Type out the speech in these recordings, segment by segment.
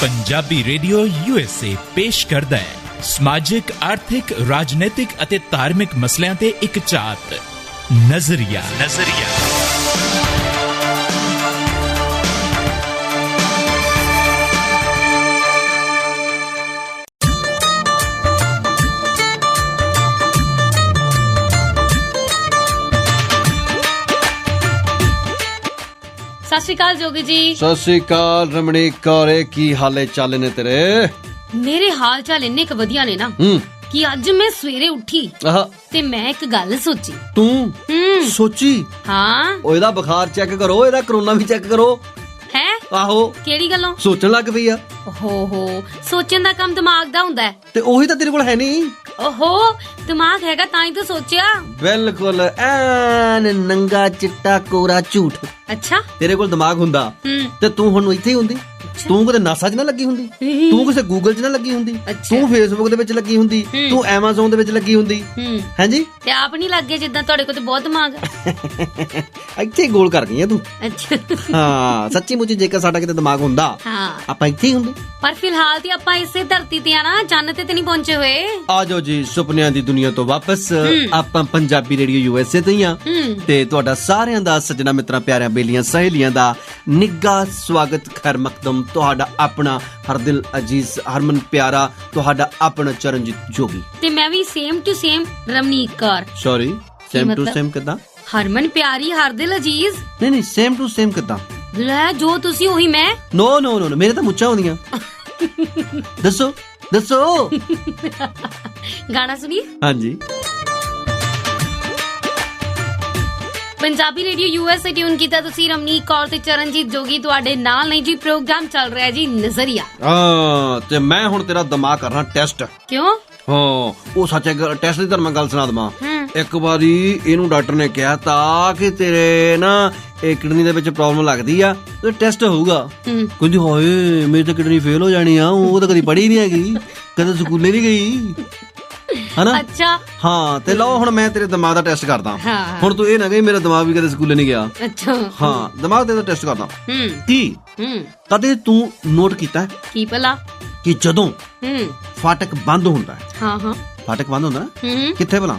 Punjabi radio USA ਪੇਸ਼ ਕਰਦਾ ਹੈ ਸਮਾਜਿਕ, ਆਰਥਿਕ, ਰਾਜਨੀਤਿਕ ਅਤੇ ਧਾਰਮਿਕ ਮਸਲਿਆਂ ਤੇ ਇੱਕ ਝਾਤ ਨਜ਼ਰੀਆ। ਸਤਿ ਸ਼੍ਰੀ ਅਕਾਲ ਜੋਗੀ ਜੀ। ਸਤਿ ਸ਼੍ਰੀ ਅਕਾਲ ਰਮਣੀਕ ਕੌਰੇ, ਕੀ ਹਾਲੇ ਚਾਲ ਨੇ ਤੇਰੇ? ਮੇਰੇ ਹਾਲ ਚਾਲ ਇੰਨੇ ਕ ਵਧੀਆ ਨੇ ਨਾ ਕਿ ਅੱਜ ਮੈਂ ਸਵੇਰੇ ਉੱਠੀ ਤੇ ਮੈਂ ਇੱਕ ਗੱਲ ਸੋਚੀ। ਤੂੰ ਸੋਚੀ? ਹਾਂ। ਉਹ ਇਹਦਾ ਬੁਖਾਰ ਚੈੱਕ ਕਰੋ, ਇਹਦਾ ਕਰੋਨਾ ਵੀ ਚੈੱਕ ਕਰੋ। ਹੈ? ਆਹੋ। ਕਿਹੜੀ ਗੱਲੋਂ? ਸੋਚਣ ਲੱਗ ਪਈ ਆ। ਹੋ ਸੋਚਣ ਦਾ ਕੰਮ ਦਿਮਾਗ ਦਾ ਹੁੰਦਾ ਹੈ ਤੇ ਉਹੀ ਤਾਂ ਤੇਰੇ ਕੋਲ ਹੈ ਨਹੀਂ। ਓਹੋ, ਦਿਮਾਗ ਹੈਗਾ ਤਾਂ ਹੀ ਤਾਂ ਸੋਚਿਆ। ਬਿਲਕੁਲ ਐਨ ਨੰਗਾ ਚਿੱਟਾ ਕੋਰਾ ਝੂਠ। ਅੱਛਾ, ਤੇਰੇ ਕੋਲ ਦਿਮਾਗ ਹੁੰਦਾ ਤੇ ਤੂੰ ਹੁਣ ਇੱਥੇ ਹੀ ਹੁੰਦੀ। ਤੂੰ ਕਿਤੇ ਨਾਸਾ 'ਚ ਨਾ ਲੱਗੀ ਹੁੰਦੀ, ਤੂੰ ਕਿਸੇ ਗੂਗਲ 'ਚ ਨਾ ਲੱਗੀ ਹੁੰਦੀ, ਤੂੰ ਫੇਸਬੁੱਕ ਦੇ ਵਿੱਚ ਲੱਗੀ ਹੁੰਦੀ, ਤੂੰ ਐਮਾਜ਼ੋਨ ਦੇ ਵਿੱਚ ਲੱਗੀ ਹੁੰਦੀ। ਹਾਂਜੀ, ਤੇ ਆਪ ਨਹੀਂ ਲੱਗੇ ਜਿੱਦਾਂ ਤੁਹਾਡੇ ਕੋਲ ਤੇ ਬਹੁਤ ਦਿਮਾਗ। ਇੱਥੇ ਹੀ ਗੋਲ ਕਰ ਗਈ ਆ ਤੂੰ। ਅੱਛਾ ਹਾਂ, ਸੱਚੀ ਮੁੱਚੀ ਜੇਕਰ ਸਾਡਾ ਕਿਤੇ ਦਿਮਾਗ ਹੁੰਦਾ ਆਪਾਂ ਇੱਥੇ ਹੀ ਹੁੰਦੇ। ਪਰ ਫਿਲਹਾਲ ਤੇ ਆਪਾਂ ਇਸੇ ਧਰਤੀ ਤੇ ਆ ਨਾ, ਚੰਨ ਤੇ ਨਹੀਂ ਪਹੁੰਚੇ ਹੋਏ। ਆਜੋ ਜੀ ਸੁਪਨਿਆਂ ਦੀ ਦੁਨੀਆ ਤੋਂ ਵਾਪਸ। ਆਪਾਂ ਪੰਜਾਬੀ ਰੇਡੀਓ USA ਤੇ ਹੀ ਆ ਤੇ ਤੁਹਾਡਾ ਸਾਰਿਆਂ ਦਾ, ਸੱਜਣਾ ਮਿੱਤਰਾਂ, ਪਿਆਰਿਆਂ ਬੇਲੀਆਂ ਸਹੇਲੀਆਂ ਦਾ ਨਿੱਘਾ ਸਵਾਗਤ। ਖੈਰ ਮਕਦਮ ਤੁਹਾਡਾ ਆਪਣਾ ਹਰ ਦਿਲ ਅਜੀਜ਼ ਹਰਮਨ ਪਿਆਰਾ, ਤੁਹਾਡਾ ਆਪਣਾ ਚਰਨਜੀਤ ਜੋਗੀ। ਤੇ ਮੈਂ ਵੀ same to same Ramneek Kaur. Sorry, same to same ਕਿਦਾਂ? ਹਰਮਨ ਪਿਆਰੀ, ਹਰ ਦਿਲ ਅਜੀਜ਼। ਨਹੀਂ, ਸੇਮ ਟੂ ਸੇਮ ਕਿਦਾਂ? ਲੈ, ਜੋ ਤੁਸੀਂ ਉਹੀ ਮੈਂ। ਨੋ ਮੇਰੇ ਤਾਂ ਮੁੱਛਾਂ ਹੁੰਦੀਆਂ। ਦੱਸੋ ਗਾਣਾ ਸੁਣੀਏ। ਹਾਂਜੀ। ਪੰਜਾਬੀ ਰੇਡੀਓ USA ਟਿਊਨ ਕੀਤਾ ਤੁਸੀਂ। ਰਮਨੀਕ ਕੌਰ ਤੇ ਚਰਨਜੀਤ ਜੋਗੀ ਤੁਹਾਡੇ ਨਾਲ ਨਹੀਂ ਜੀ। ਪ੍ਰੋਗਰਾਮ ਚੱਲ ਰਿਹਾ ਜੀ ਨਜ਼ਰੀਆ। ਤੇ ਮੈਂ ਹੁਣ ਤੇਰਾ ਦਿਮਾਗ ਕਰਨਾ ਟੈਸਟ। ਕਿਉਂ? ਹਾਂ, ਉਹ ਸੱਚ ਟੈਸਟ ਦੀ ਤਾਂ ਮੈਂ ਗੱਲ ਸੁਣਾ ਦਵਾਂ। ਇੱਕ ਵਾਰੀ ਇਹਨੂੰ ਡਾਕਟਰ ਨੇ ਕਿਹਾ ਤਾਂ ਕਿ ਤੇਰੇ ਨਾ ਇਹ ਕਿਡਨੀ ਦੇ ਵਿੱਚ ਪ੍ਰੋਬਲਮ ਲੱਗਦੀ ਆ ਤੇ ਟੈਸਟ ਹੋਊਗਾ। ਕਹਿੰਦੀ ਹਾਏ ਮੇਰੀ ਤਾਂ ਕਿਡਨੀ ਫੇਲ ਹੋ ਜਾਣੀ ਆ, ਉਹ ਤਾਂ ਕਦੀ ਪੜ੍ਹੀ ਨਹੀਂ ਹੈਗੀ, ਕਦੇ ਸਕੂਲੇ ਨਹੀਂ ਗਈ, ਹਨਾ? ਅੱਛਾ। ਹਾਂ, ਤੇ ਲਓ ਹੁਣ ਮੈਂ ਤੇਰੇ ਦਿਮਾਗ ਦਾ ਟੈਸਟ ਕਰਦਾ। ਹੁਣ ਤੂੰ ਇਹ ਨਾ ਕਹੀਂ ਮੇਰਾ ਦਿਮਾਗ ਵੀ ਕਦੇ ਸਕੂਲੇ ਨਹੀਂ ਗਿਆ। ਅੱਛਾ। ਹਾਂ, ਦਿਮਾਗ ਦਾ ਟੈਸਟ ਕਰਦਾ। ਕੀ ਕਦੇ ਤੂੰ ਨੋਟ ਕੀਤਾ ਕੀ ਭਲਾ ਕਿ ਜਦੋਂ ਫਾਟਕ ਬੰਦ ਹੁੰਦਾ ਹੈ, ਹਾਂ ਫਾਟਕ ਬੰਦ ਹੁੰਦਾ ਨਾ, ਕਿੱਥੇ ਭਲਾ?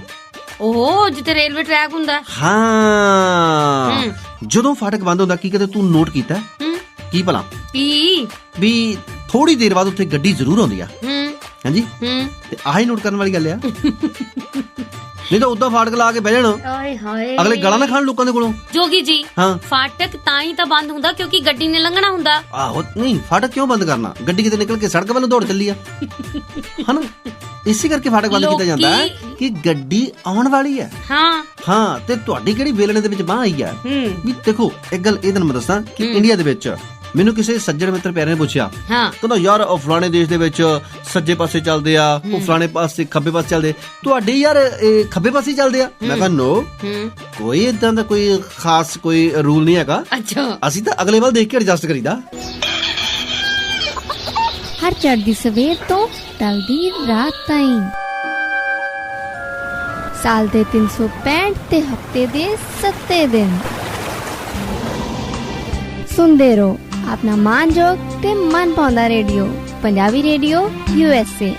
ਉਹ ਜਿੱਥੇ ਰੇਲਵੇ ਟਰੈਕ ਹੁੰਦਾ। ਹਾਂ, ਜਦੋਂ ਫਾਟਕ ਬੰਦ ਹੁੰਦਾ, ਕੀ ਕਦੇ ਤੂੰ ਨੋਟ ਕੀਤਾ ਕੀ ਭਲਾ? ਵੀ ਥੋੜੀ ਦੇਰ ਬਾਅਦ ਉੱਥੇ ਗੱਡੀ ਜ਼ਰੂਰ ਆਉਂਦੀ ਆ। ਹਾਂਜੀ, ਤੇ ਆਹੀ ਨੋਟ ਕਰਨ ਵਾਲੀ ਗੱਲ ਆ। ਨਹੀਂ ਤਾਂ ਉਦਾਂ ਫਾਟਕ ਲਾ ਕੇ ਬਹਿ ਜਾਣਾ, ਅਗਲੇ ਗਾਲਾਂ ਨਾ ਖਾਣ ਲੋਕਾਂ ਦੇ ਕੋਲੋਂ। ਜੋਗੀ ਜੀ, ਫਾਟਕ ਤਾਂ ਹੀ ਤਾਂ ਬੰਦ ਹੁੰਦਾ ਕਿਉਂਕਿ ਗੱਡੀ ਨੇ ਲੰਘਣਾ ਹੁੰਦਾ। ਆਹੋ, ਨਹੀਂ ਫਾਟਕ ਕਿਉਂ ਬੰਦ ਕਰਨਾ? ਗੱਡੀ ਕਿਤੇ ਨਿਕਲ ਕੇ ਸੜਕ ਵੱਲ ਦੌੜ ਚੱਲੀ ਆ, ਹਨਾ? ਇਸੇ ਕਰਕੇ ਫਾਟਕ ਬੰਦ ਕੀਤਾ ਜਾਂਦਾ ਹੈ ਕਿ ਗੱਡੀ ਆਉਣ ਵਾਲੀ ਹੈ। ਹਾਂ, ਤੇ ਤੁਹਾਡੀ ਕਿਹੜੀ ਵੇਲਣੇ ਦੇ ਵਿੱਚ ਬਾਹ ਆਈ ਆ? ਵੀ ਦੇਖੋ, ਇੱਕ ਗੱਲ ਇਹ ਤੁਹਾਨੂੰ ਮੈਂ ਦੱਸਾਂ ਕਿ ਇੰਡੀਆ ਦੇ ਵਿੱਚ ਮੈਨੂੰ ਕਿਸੇ ਸੱਜਣ ਮਿੱਤਰ ਪਿਆਰੇ ਨੇ ਪੁੱਛਿਆ, ਕਹਿੰਦਾ ਯਾਰ ਉਹ ਫਲਾਣੇ ਦੇਸ਼ ਦੇ ਵਿੱਚ ਸੱਜੇ ਪਾਸੇ ਚੱਲਦੇ ਆ, ਉਹ ਫਲਾਣੇ ਪਾਸੇ ਖੱਬੇ ਪਾਸੇ ਚੱਲਦੇ, ਤੁਹਾਡੇ ਯਾਰ ਇਹ ਖੱਬੇ ਪਾਸੇ ਚੱਲਦੇ ਆ। ਮੈਂ ਕਿਹਾ ਨੋ, ਕੋਈ ਏਦਾਂ ਦਾ ਕੋਈ ਖਾਸ ਕੋਈ ਰੂਲ ਨਹੀਂ ਹੈਗਾ। ਅਸੀਂ ਤਾਂ ਅਗਲੇ ਵੱਲ ਦੇਖ ਕੇ ਐਡਜਸਟ ਕਰੀਦਾ। ਹਰ ਚੜ੍ਹਦੀ ਸਵੇਰ ਤੋਂ ਢਲਦੀ ਰਾਤ ਤਾਈਂ, ਸਾਲ ਦੇ 365 ਤੇ ਹਫਤੇ ਦੇ 7 ਦਿਨ ਸੁਣਦੇ ਰਹੋ ਆਪਣਾ ਮਾਨਯੋਗ ਤੇ ਮਨ ਪਾਉਂਦਾ radio, Punjabi radio USA।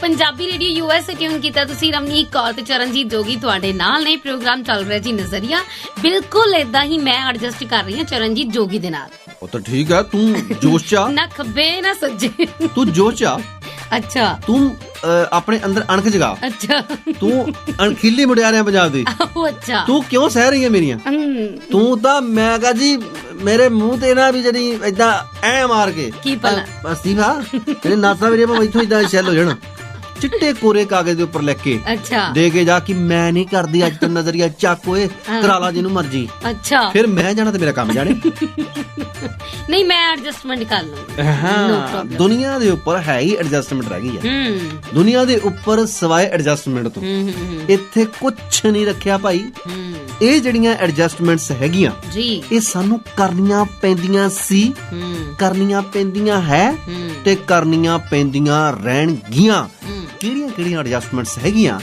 Punjabi radio USA tune ਕੀਤਾ ਤੁਸੀਂ। ਰਮਨੀਕ ਕੌਰ ਤੇ ਚਰਨਜੀਤ ਜੋਗੀ ਤੁਹਾਡੇ ਨਾਲ ਨੇ। ਪ੍ਰੋਗਰਾਮ ਚੱਲ ਰਿਹਾ ਜੀ ਨਜ਼ਰੀਆ। ਬਿਲਕੁਲ ਏਦਾਂ ਹੀ ਮੈਂ ਐਡਜਸਟ ਕਰ ਰਹੀ ਹਾਂ ਚਰਨਜੀਤ ਜੋਗੀ ਦੇ ਨਾਲ। ਉਹ ਤਾਂ ਠੀਕ ਆ, ਤੂੰ ਜੋਸ਼ ਚ ਆ। ਨਾ ਖੱਬੇ ਨਾ ਸੱਜੇ, ਤੂੰ ਜੋਸ਼ ਚ ਆ। ਅੱਛਾ। ਤੂੰ ਆਪਣੇ ਅੰਦਰ ਅਣਖ ਜਗਾ। ਅੱਛਾ। ਤੂੰ ਅਣਖੀਲੀ ਮੁਟਿਆਰਿਆਂ ਪੰਜਾਬ ਦੀ। ਅੱਛਾ। ਤੂੰ ਕਿਉਂ ਸਹਿ ਰਹੀ ਹੈ ਮੇਰੀਆਂ? ਤੂੰ ਤਾਂ ਮੈਂ ਕਹਾਂ ਜੀ ਮੇਰੇ ਮੂੰਹ ਤੇ ਨਾ ਵੀ ਜਿਹੜੀ ਏਦਾਂ ਐ ਮਾਰ ਕੇ ਕੀ ਭਲਾ ਬਸਤੀ ਵਾ ਇਹਨੇ ਨਾਸਾ ਵੀਰੇ ਮੈਂ ਇੱਥੋਂ ਏਦਾਂ ਸ਼ੈਲ ਹੋ ਜਾਣਾ, ਚਿੱਟੇ ਕੋਰੇ ਕਾਗਜ਼ ਦੇ ਉੱਪਰ ਲਿਖ ਕੇ ਦੇ ਕੇ ਜਾ ਕਿ ਮੈਂ ਨਹੀਂ ਕਰਦੀ ਅੱਜ ਤਾਂ ਨਜ਼ਰੀਆ, ਚੱਕ ਓਏ ਕਰਾ ਲਾ ਜਿਹਨੂੰ ਮਰਜੀ। ਅੱਛਾ। ਫਿਰ ਮੈਂ ਜਾਣਾ ਤੇ ਮੇਰਾ ਕੰਮ ਜਾਣੇ। ਨਹੀਂ, ਮੈਂ ਐਡਜਸਟਮੈਂਟ ਕਰ ਲੂੰ। ਹਾਂ, ਦੁਨੀਆ ਦੇ ਉੱਪਰ ਹੈ ਹੀ ਐਡਜਸਟਮੈਂਟ ਰਹਿ ਗਈ ਹੈ। ਦੁਨੀਆ ਦੇ ਉੱਪਰ ਸਿਵਾਏ ਐਡਜਸਟਮੈਂਟ ਤੋਂ ਇੱਥੇ ਕੁਛ ਨਹੀਂ ਰੱਖਿਆ ਭਾਈ। ਇਹ ਜਿਹੜੀਆਂ ਐਡਜਸਟਮੈਂਟਸ ਹੈਗੀਆਂ ਜੀ, ਇਹ ਸਾਨੂੰ ਕਰਨੀਆਂ ਪੈਂਦੀਆਂ ਸੀ, ਕਰਨੀਆਂ ਪੈਂਦੀਆਂ ਹੈ ਤੇ ਕਰਨੀਆਂ ਪੈਂਦੀਆਂ ਰਹਿਣਗੀਆਂ। ਕਿਹੜੀਆਂ ਐਡਜਸਟਮੈਂਟਸ ਹੈਗੀਆਂ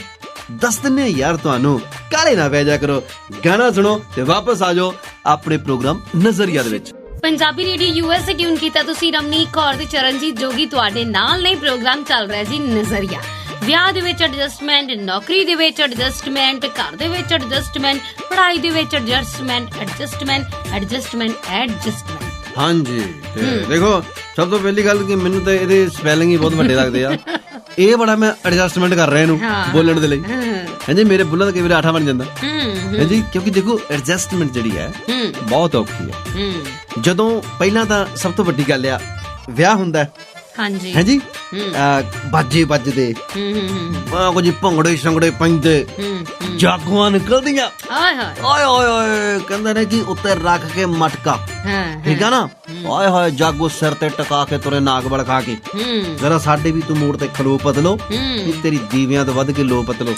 ਦੱਸ ਦਿੰਨੇ ਆ ਯਾਰ ਤੁਹਾਨੂੰ, ਕਾਲੇ ਨਾ ਪੈ ਜਾ ਕਰੋ, ਗਾਣਾ ਸੁਣੋ ਤੇ ਵਾਪਸ ਆ ਜਾਓ ਆਪਣੇ ਪ੍ਰੋਗਰਾਮ ਨਜ਼ਰੀਆ ਦੇ ਵਿੱਚ। ਪੰਜਾਬੀ ਰੇਡੀਓ ਯੂਐਸਏ ਟਿਊਨ ਕੀਤਾ ਤੁਸੀਂ, ਰਮਨੀਕ ਕੌਰ ਤੇ ਚਰਨਜੀਤ ਜੋਗੀ ਤੁਹਾਡੇ ਨਾਲ ਨੇ। ਪ੍ਰੋਗਰਾਮ ਚੱਲ ਰਿਹਾ ਜੀ ਨਜ਼ਰੀਆ। ਵਿਆਹ ਦੇ ਵਿੱਚ ਐਡਜਸਟਮੈਂਟ, ਨੌਕਰੀ ਦੇ ਵਿੱਚ ਐਡਜਸਟਮੈਂਟ, ਘਰ ਦੇ ਵਿੱਚ ਐਡਜਸਟਮੈਂਟ, ਪੜ੍ਹਾਈ ਦੇ ਵਿੱਚ ਐਡਜਸਟਮੈਂਟ। ਹਾਂਜੀ ਤੇ ਦੇਖੋ, ਸਭ ਤੋਂ ਪਹਿਲੀ ਗੱਲ ਕਿ ਮੈਨੂੰ ਤਾਂ ਇਹਦੇ ਸਪੈਲਿੰਗ ਹੀ ਬਹੁਤ ਵੱਡੇ ਲੱਗਦੇ ਆ। ਇਹ ਬੜਾ ਮੈਂ ਐਡਜਸਟਮੈਂਟ ਕਰ ਰਿਹਾ ਇਹਨੂੰ ਬੋਲਣ ਦੇ ਲਈ। ਹਾਂਜੀ, ਮੇਰੇ ਬੁੱਲਾਂ ਦਾ ਕਈ ਵਾਰ ਆਠਾ ਬਣ ਜਾਂਦਾ। ਹਾਂਜੀ, ਕਿਉਂਕਿ ਦੇਖੋ ਐਡਜਸਟਮੈਂਟ ਜਿਹੜੀ ਹੈ ਬਹੁਤ ਔਖੀ ਹੈ। ਜਦੋਂ ਪਹਿਲਾਂ ਤਾਂ ਸਭ ਤੋਂ ਵੱਡੀ ਗੱਲ ਆ, ਵਿਆਹ ਹੁੰਦਾ ਹਾਂਜੀ ਹਾਂਜੀ, ਬਾਜੇ ਵੱਜਦੇ, ਕੁਝ ਭੰਗੜੇ ਸ਼ੰਗੜੇ ਪੈਂਦੇ, ਜਾਗੋਆਂ ਨਿਕਲਦੀਆਂ, ਓਏ ਓਏ ਓਏ ਕਹਿੰਦੇ ਨੇ ਕਿ ਉੱਤੇ ਰੱਖ ਕੇ ਮਟਕਾ, ਠੀਕ ਆ ਨਾ, ਓਏ ਹੋਏ ਜਾਗੋ ਸਿਰ ਤੇ ਟਕਾ ਕੇ ਤੁਰੇ ਨਾਗ ਬਲ ਖਾ ਕੇ, ਜਰਾ ਸਾਡੇ ਵੀ ਤੂੰ ਮੋੜ ਤੇ ਖਲੋ ਪਤਲੋ, ਕਿ ਤੇਰੀ ਦੀਵਿਆਂ ਤੋਂ ਵੱਧ ਕੇ ਲੋ ਪਤਲੋ।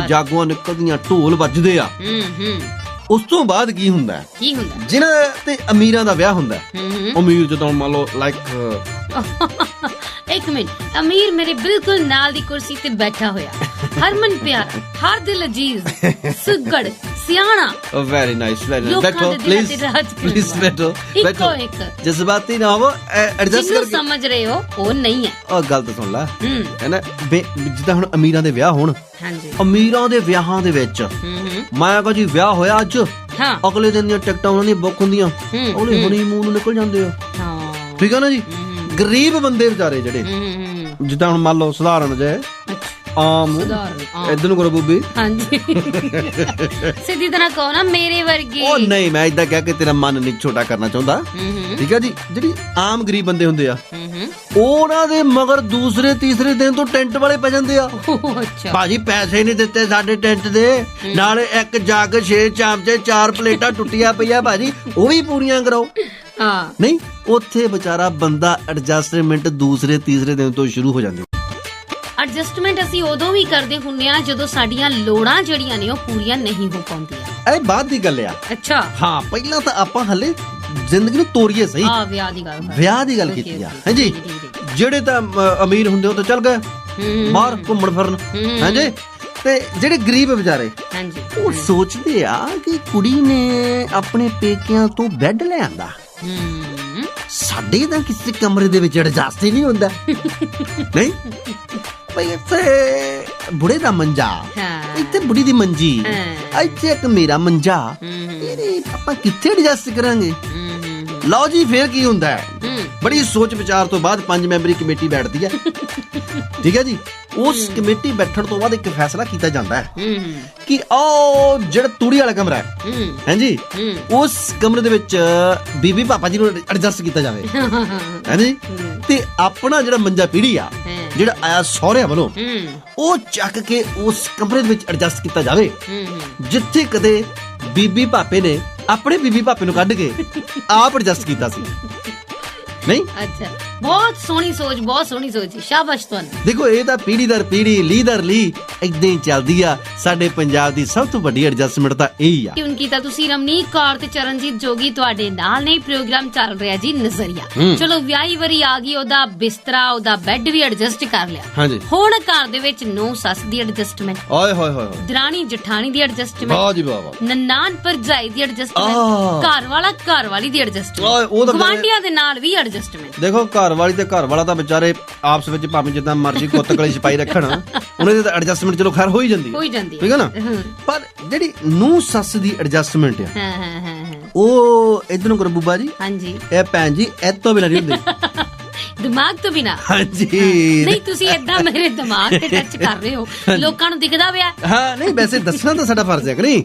ਜਾਗੋਆਂ ਨਿਕਲਦੀਆਂ, ਢੋਲ ਵੱਜਦੇ ਆ। ਉਸ ਤੋਂ ਬਾਅਦ ਕੀ ਹੁੰਦਾ ਜਿਹਨਾਂ ਤੇ ਅਮੀਰਾਂ ਦਾ ਵਿਆਹ ਹੁੰਦਾ, ਅਮੀਰ ਜਦੋਂ ਮੰਨ ਲਓ ਲਾਈਕ ਇੱਕ ਮਿੰਟ, ਅਮੀਰ ਮੇਰੇ ਬਿਲਕੁਲ ਨਾਲ ਦੀ ਕੁਰਸੀ ਤੇ ਬੈਠਾ ਹੋਇਆ, ਹਰਮਨ ਪਿਆਰਾ, ਹਰ ਦਿਲ ਅਜੀਜ਼, ਸੁਗੜ, ਸਿਆਣਾ। Very nice, very nice. ਬੈਠੋ ਪਲੀਜ਼ ਬੈਠੋ। ਜਜ਼ਬਾਤੀ ਨਾ ਹੋਵੋ, ਐਡਜਸਟ ਕਰਕੇ ਸਮਝ ਰਹੇ ਹੋ ਉਹ ਨਹੀਂ ਹੈ। ਉਹ ਗੱਲ ਤਾਂ ਸੁਣ ਲੈ, ਹੈ ਨਾ, ਜਿੱਦਾਂ ਹੁਣ ਅਮੀਰਾਂ ਦੇ ਵਿਆਹ ਹੋਣ, ਅਮੀਰਾਂ ਦੇ ਵਿਆਹਾਂ ਦੇ ਵਿੱਚ ਮੈਂ ਕਹਾਂ ਜੀ ਵਿਆਹ ਹੋਇਆ ਅੱਜ, ਅਗਲੇ ਦਿਨ ਦੀਆਂ ਟਿਕਟਾਂ ਉਹਨਾਂ ਦੀਆਂ ਬੁੱਕ ਹੁੰਦੀਆਂ, ਉਹਨੇ ਹਨੀਮੂਨ ਨੂੰ ਨਿਕਲ ਜਾਂਦੇ ਆ। ਠੀਕ ਆ ਨਾ ਜੀ। ਗਰੀਬ ਬੰਦੇ ਵਿਚਾਰੇ ਜਿਹੜੇ, ਜਿੱਦਾਂ ਹੁਣ ਮੰਨ ਲਓ ਸਧਾਰਨ ਜੇ ਆਮ ਇਧਰ ਨੂੰ ਕਰੋ ਬੂਬੀ, ਹਾਂਜੀ ਸਿੱਧੀ ਤਰ੍ਹਾਂ ਕਹੋ ਨਾ, ਮੇਰੇ ਵਰਗੀ। ਉਹ ਨਹੀਂ, ਮੈਂ ਇਦਾਂ ਕਹਿ ਕੇ ਤੇਰਾ ਮਨ ਨਹੀਂ ਛੋਟਾ ਕਰਨਾ ਚਾਹੁੰਦਾ, ਠੀਕ ਆ ਜੀ। ਜਿਹੜੀ ਆਮ ਗਰੀਬ ਬੰਦੇ ਹੁੰਦੇ ਆ, ਉਹਨਾਂ ਦੇ ਮਗਰ ਦੂਸਰੇ ਤੀਸਰੇ ਦਿਨ ਤੋਂ ਟੈਂਟ ਵਾਲੇ ਪੈ ਜਾਂਦੇ ਆ। ਭਾਜੀ ਪੈਸੇ ਨਹੀਂ ਦਿੱਤੇ ਸਾਡੇ ਟੈਂਟ ਦੇ, ਨਾਲੇ ਇੱਕ ਜੱਗ 6 ਚਮਚੇ 4 ਪਲੇਟਾਂ ਟੁੱਟੀਆਂ ਪਈਆਂ ਭਾਜੀ, ਉਹ ਵੀ ਪੂਰੀਆਂ ਕਰਾਓ। ਨਹੀਂ, ਉੱਥੇ ਵਿਚਾਰਾ ਬੰਦਾ ਐਡਜਸਟਮੈਂਟ ਦੂਸਰੇ ਤੀਸਰੇ ਦਿਨ ਤੋਂ ਸ਼ੁਰੂ ਹੋ ਜਾਂਦੀ। ਐਡਜਸਟਮੈਂਟ ਅਸੀਂ ਉਦੋਂ ਵੀ ਕਰਦੇ ਹੁੰਦੇ ਆ ਜਦੋਂ ਸਾਡੀਆਂ ਲੋੜਾਂ ਜਿਹੜੀਆਂ ਨੇ ਉਹ ਪੂਰੀਆਂ ਨਹੀਂ ਹੋ ਪਾਉਂਦੀਆਂ। ਇਹ ਬਾਅਦ ਦੀ ਗੱਲ ਆ। ਅੱਛਾ, ਹਾਂ, ਪਹਿਲਾਂ ਤਾਂ ਆਪਾਂ ਹਲੇ ਜ਼ਿੰਦਗੀ ਨੂੰ ਤੋਰੀਏ ਸਹੀ। ਵਿਆਹ ਦੀ ਗੱਲ ਕੀਤੀ ਆ। ਹਾਂਜੀ, ਜਿਹੜੇ ਤਾਂ ਅਮੀਰ ਹੁੰਦੇ ਉਹ ਤਾਂ ਚੱਲ ਗਏ ਬਾਹਰ ਘੁੰਮਣ ਫਿਰਨ, ਹਾਂਜੀ, ਤੇ ਜਿਹੜੇ ਗਰੀਬ ਵਿਚਾਰੇ ਉਹ ਸੋਚਦੇ ਆ ਕਿ ਕੁੜੀ ਨੇ ਆਪਣੇ ਪੇਕਿਆਂ ਤੋਂ ਬੈੱਡ ਲੈ ਆਂਦਾ, ਸਾਡੇ ਤਾਂ ਕਿਸੇ ਕਮਰੇ ਦੇ ਵਿੱਚ ਐਡਜਸਟ ਹੀ ਨਹੀਂ ਹੁੰਦਾ। ਨਹੀਂ ਭਈ, ਇੱਥੇ ਬੁੜੇ ਦਾ ਮੰਜਾ, ਇੱਥੇ ਬੁੜੀ ਦੀ ਮੰਜੀ, ਇੱਥੇ ਇੱਕ ਮੇਰਾ ਮੰਜਾ, ਇਹਦੇ ਆਪਾਂ ਕਿੱਥੇ ਐਡਜਸਟ ਕਰਾਂਗੇ? ਲਓ ਜੀ, ਫੇਰ ਕੀ ਹੁੰਦਾ ਹੈ, ਬੜੀ ਸੋਚ ਵਿਚਾਰ ਤੋਂ ਬਾਅਦ 5 ਮੈਂਬਰੀ ਕਮੇਟੀ ਬੈਠਦੀ ਹੈ। ਠੀਕ ਹੈ ਜੀ। ਉਸ ਕਮੇਟੀ ਬੈਠਣ ਤੋਂ ਬਾਅਦ ਇੱਕ ਫੈਸਲਾ ਕੀਤਾ ਜਾਂਦਾ ਹੈ ਕਿ ਉਹ ਜਿਹੜਾ ਤੂੜੀ ਵਾਲਾ ਕਮਰਾ ਹੈ, ਹਾਂਜੀ, ਉਸ ਕਮਰੇ ਦੇ ਵਿੱਚ ਬੀਬੀ ਪਾਪਾ ਜੀ ਨੂੰ ਐਡਜਸਟ ਕੀਤਾ ਜਾਵੇ, ਹਾਂਜੀ, ਤੇ ਆਪਣਾ ਜਿਹੜਾ ਮੰਜਾ ਪੀੜੀ ਆ ਜਿਹੜਾ ਆਇਆ ਸਹੁਰਿਆਂ ਵੱਲੋਂ, ਉਹ ਚੱਕ ਕੇ ਉਸ ਕਮਰੇ ਦੇ ਵਿੱਚ ਐਡਜਸਟ ਕੀਤਾ ਜਾਵੇ ਜਿੱਥੇ ਕਦੇ ਬੀਬੀ ਪਾਪੇ ਨੇ ਆਪਣੇ ਬੀਬੀ ਪਾਪੇ ਨੂੰ ਕੱਢ ਕੇ ਆਪ ਐਡਜਸਟ ਕੀਤਾ ਸੀ। ਨਹੀਂ, ਅੱਛਾ, ਬਹੁਤ ਸੋਹਣੀ ਸੋਚ, ਸ਼ਾਬਾਸ਼ ਤੁਹਾਨੂੰ। ਦੇਖੋ, ਇਹ ਤਾਂ ਪੀੜੀ ਦਰ ਪੀੜੀ, ਲੀ ਦਰ ਲੀ ਇਦਾਂ ਹੀ ਚੱਲਦੀ ਆ। ਸਾਡੇ ਪੰਜਾਬ ਦੀ ਸਭ ਤੋਂ ਵੱਡੀ ਐਡਜਸਟਮੈਂਟ ਤਾਂ ਇਹੀ ਆ। ਟਿਊਨ ਕੀਤਾ ਤੁਸੀਂ, ਰਮਨੀਕ ਕੌਰ ਤੇ ਚਰਨਜੀਤ ਜੋਗੀ ਤੁਹਾਡੇ ਨਾਲ ਨੇ। ਪ੍ਰੋਗਰਾਮ ਚੱਲ ਰਿਹਾ ਜੀ ਨਜ਼ਰੀਆ। ਚਲੋ, ਵਿਆਹੀ ਵਰੀ ਆ ਗਈ, ਉਹਦਾ ਬਿਸਤਰਾ, ਉਹਦਾ ਬੈੱਡ ਵੀ ਐਡਜਸਟ ਕਰ ਲਿਆ। ਹੁਣ ਘਰ ਦੇ ਵਿੱਚ ਨੂੰਹ ਸੱਸ ਦੀ ਐਡਜਸਟਮੈਂਟ, ਓਏ ਹੋਏ ਹੋਏ, ਦਰਾਣੀ ਜਠਾਣੀ ਦੀ ਐਡਜਸਟਮੈਂਟ, ਵਾਹ ਜੀ ਵਾਹ, ਨਨਾਣ ਭਰਜਾਈ ਦੀ ਐਡਜਸਟਮੈਂਟ, ਘਰ ਵਾਲਾ ਘਰ ਵਾਲੀ ਦੀ ਐਡਜਸਟਮੈਂਟ, ਗਵਾਂਢੀਆਂ ਦੇ ਨਾਲ ਵੀ ਐਡਜਸਟਮੈਂਟ। ਦੇਖੋ, ਘਰ ਵਾਲੀ ਤੇ ਘਰ ਵਾਲਾ ਤਾਂ ਵਿਚਾਰੇ ਆਪਸ ਵਿੱਚ ਭਾਵੇਂ ਜਿੱਦਾਂ ਮਰਜ਼ੀ ਕੁੱਤ ਕਲੀ ਛਪਾਈ ਰੱਖਣ, ਉਹਨਾਂ ਦੀ ਤਾਂ ਐਡਜਸਟਮੈਂਟ ਚਲੋ ਖੈਰ ਹੋ ਹੀ ਜਾਂਦੀ ਹੈ, ਠੀਕ ਹੈ ਨਾ। ਪਰ ਜਿਹੜੀ ਨੂੰਹ ਸੱਸ ਦੀ ਐਡਜਸਟਮੈਂਟ ਆ, ਉਹ ਇਧਰ ਨੂੰ ਕਰੋ ਬੂਬਾ ਜੀ, ਹਾਂਜੀ, ਇਹ ਭੈਣ ਜੀ ਇਹ ਤੋਂ ਬਿਨਾਂ ਨਹੀਂ ਹੁੰਦੀ, ਦਿਮਾਗ ਤੋਂ ਬਿਨਾਂ। ਹਾਂਜੀ, ਨਹੀਂ, ਤੁਸੀਂ ਏਦਾਂ ਮੇਰੇ ਦਿਮਾਗ ਤੇ ਟੱਚ ਕਰ ਰਹੇ ਹੋ, ਲੋਕਾਂ ਨੂੰ ਦਿਖਦਾ ਪਿਆ। ਹਾਂ, ਨਹੀਂ, ਵੈਸੇ ਦੱਸਣਾ ਤਾਂ ਸਾਡਾ ਫਰਜ਼ ਹੈ ਕਿ ਨਹੀਂ।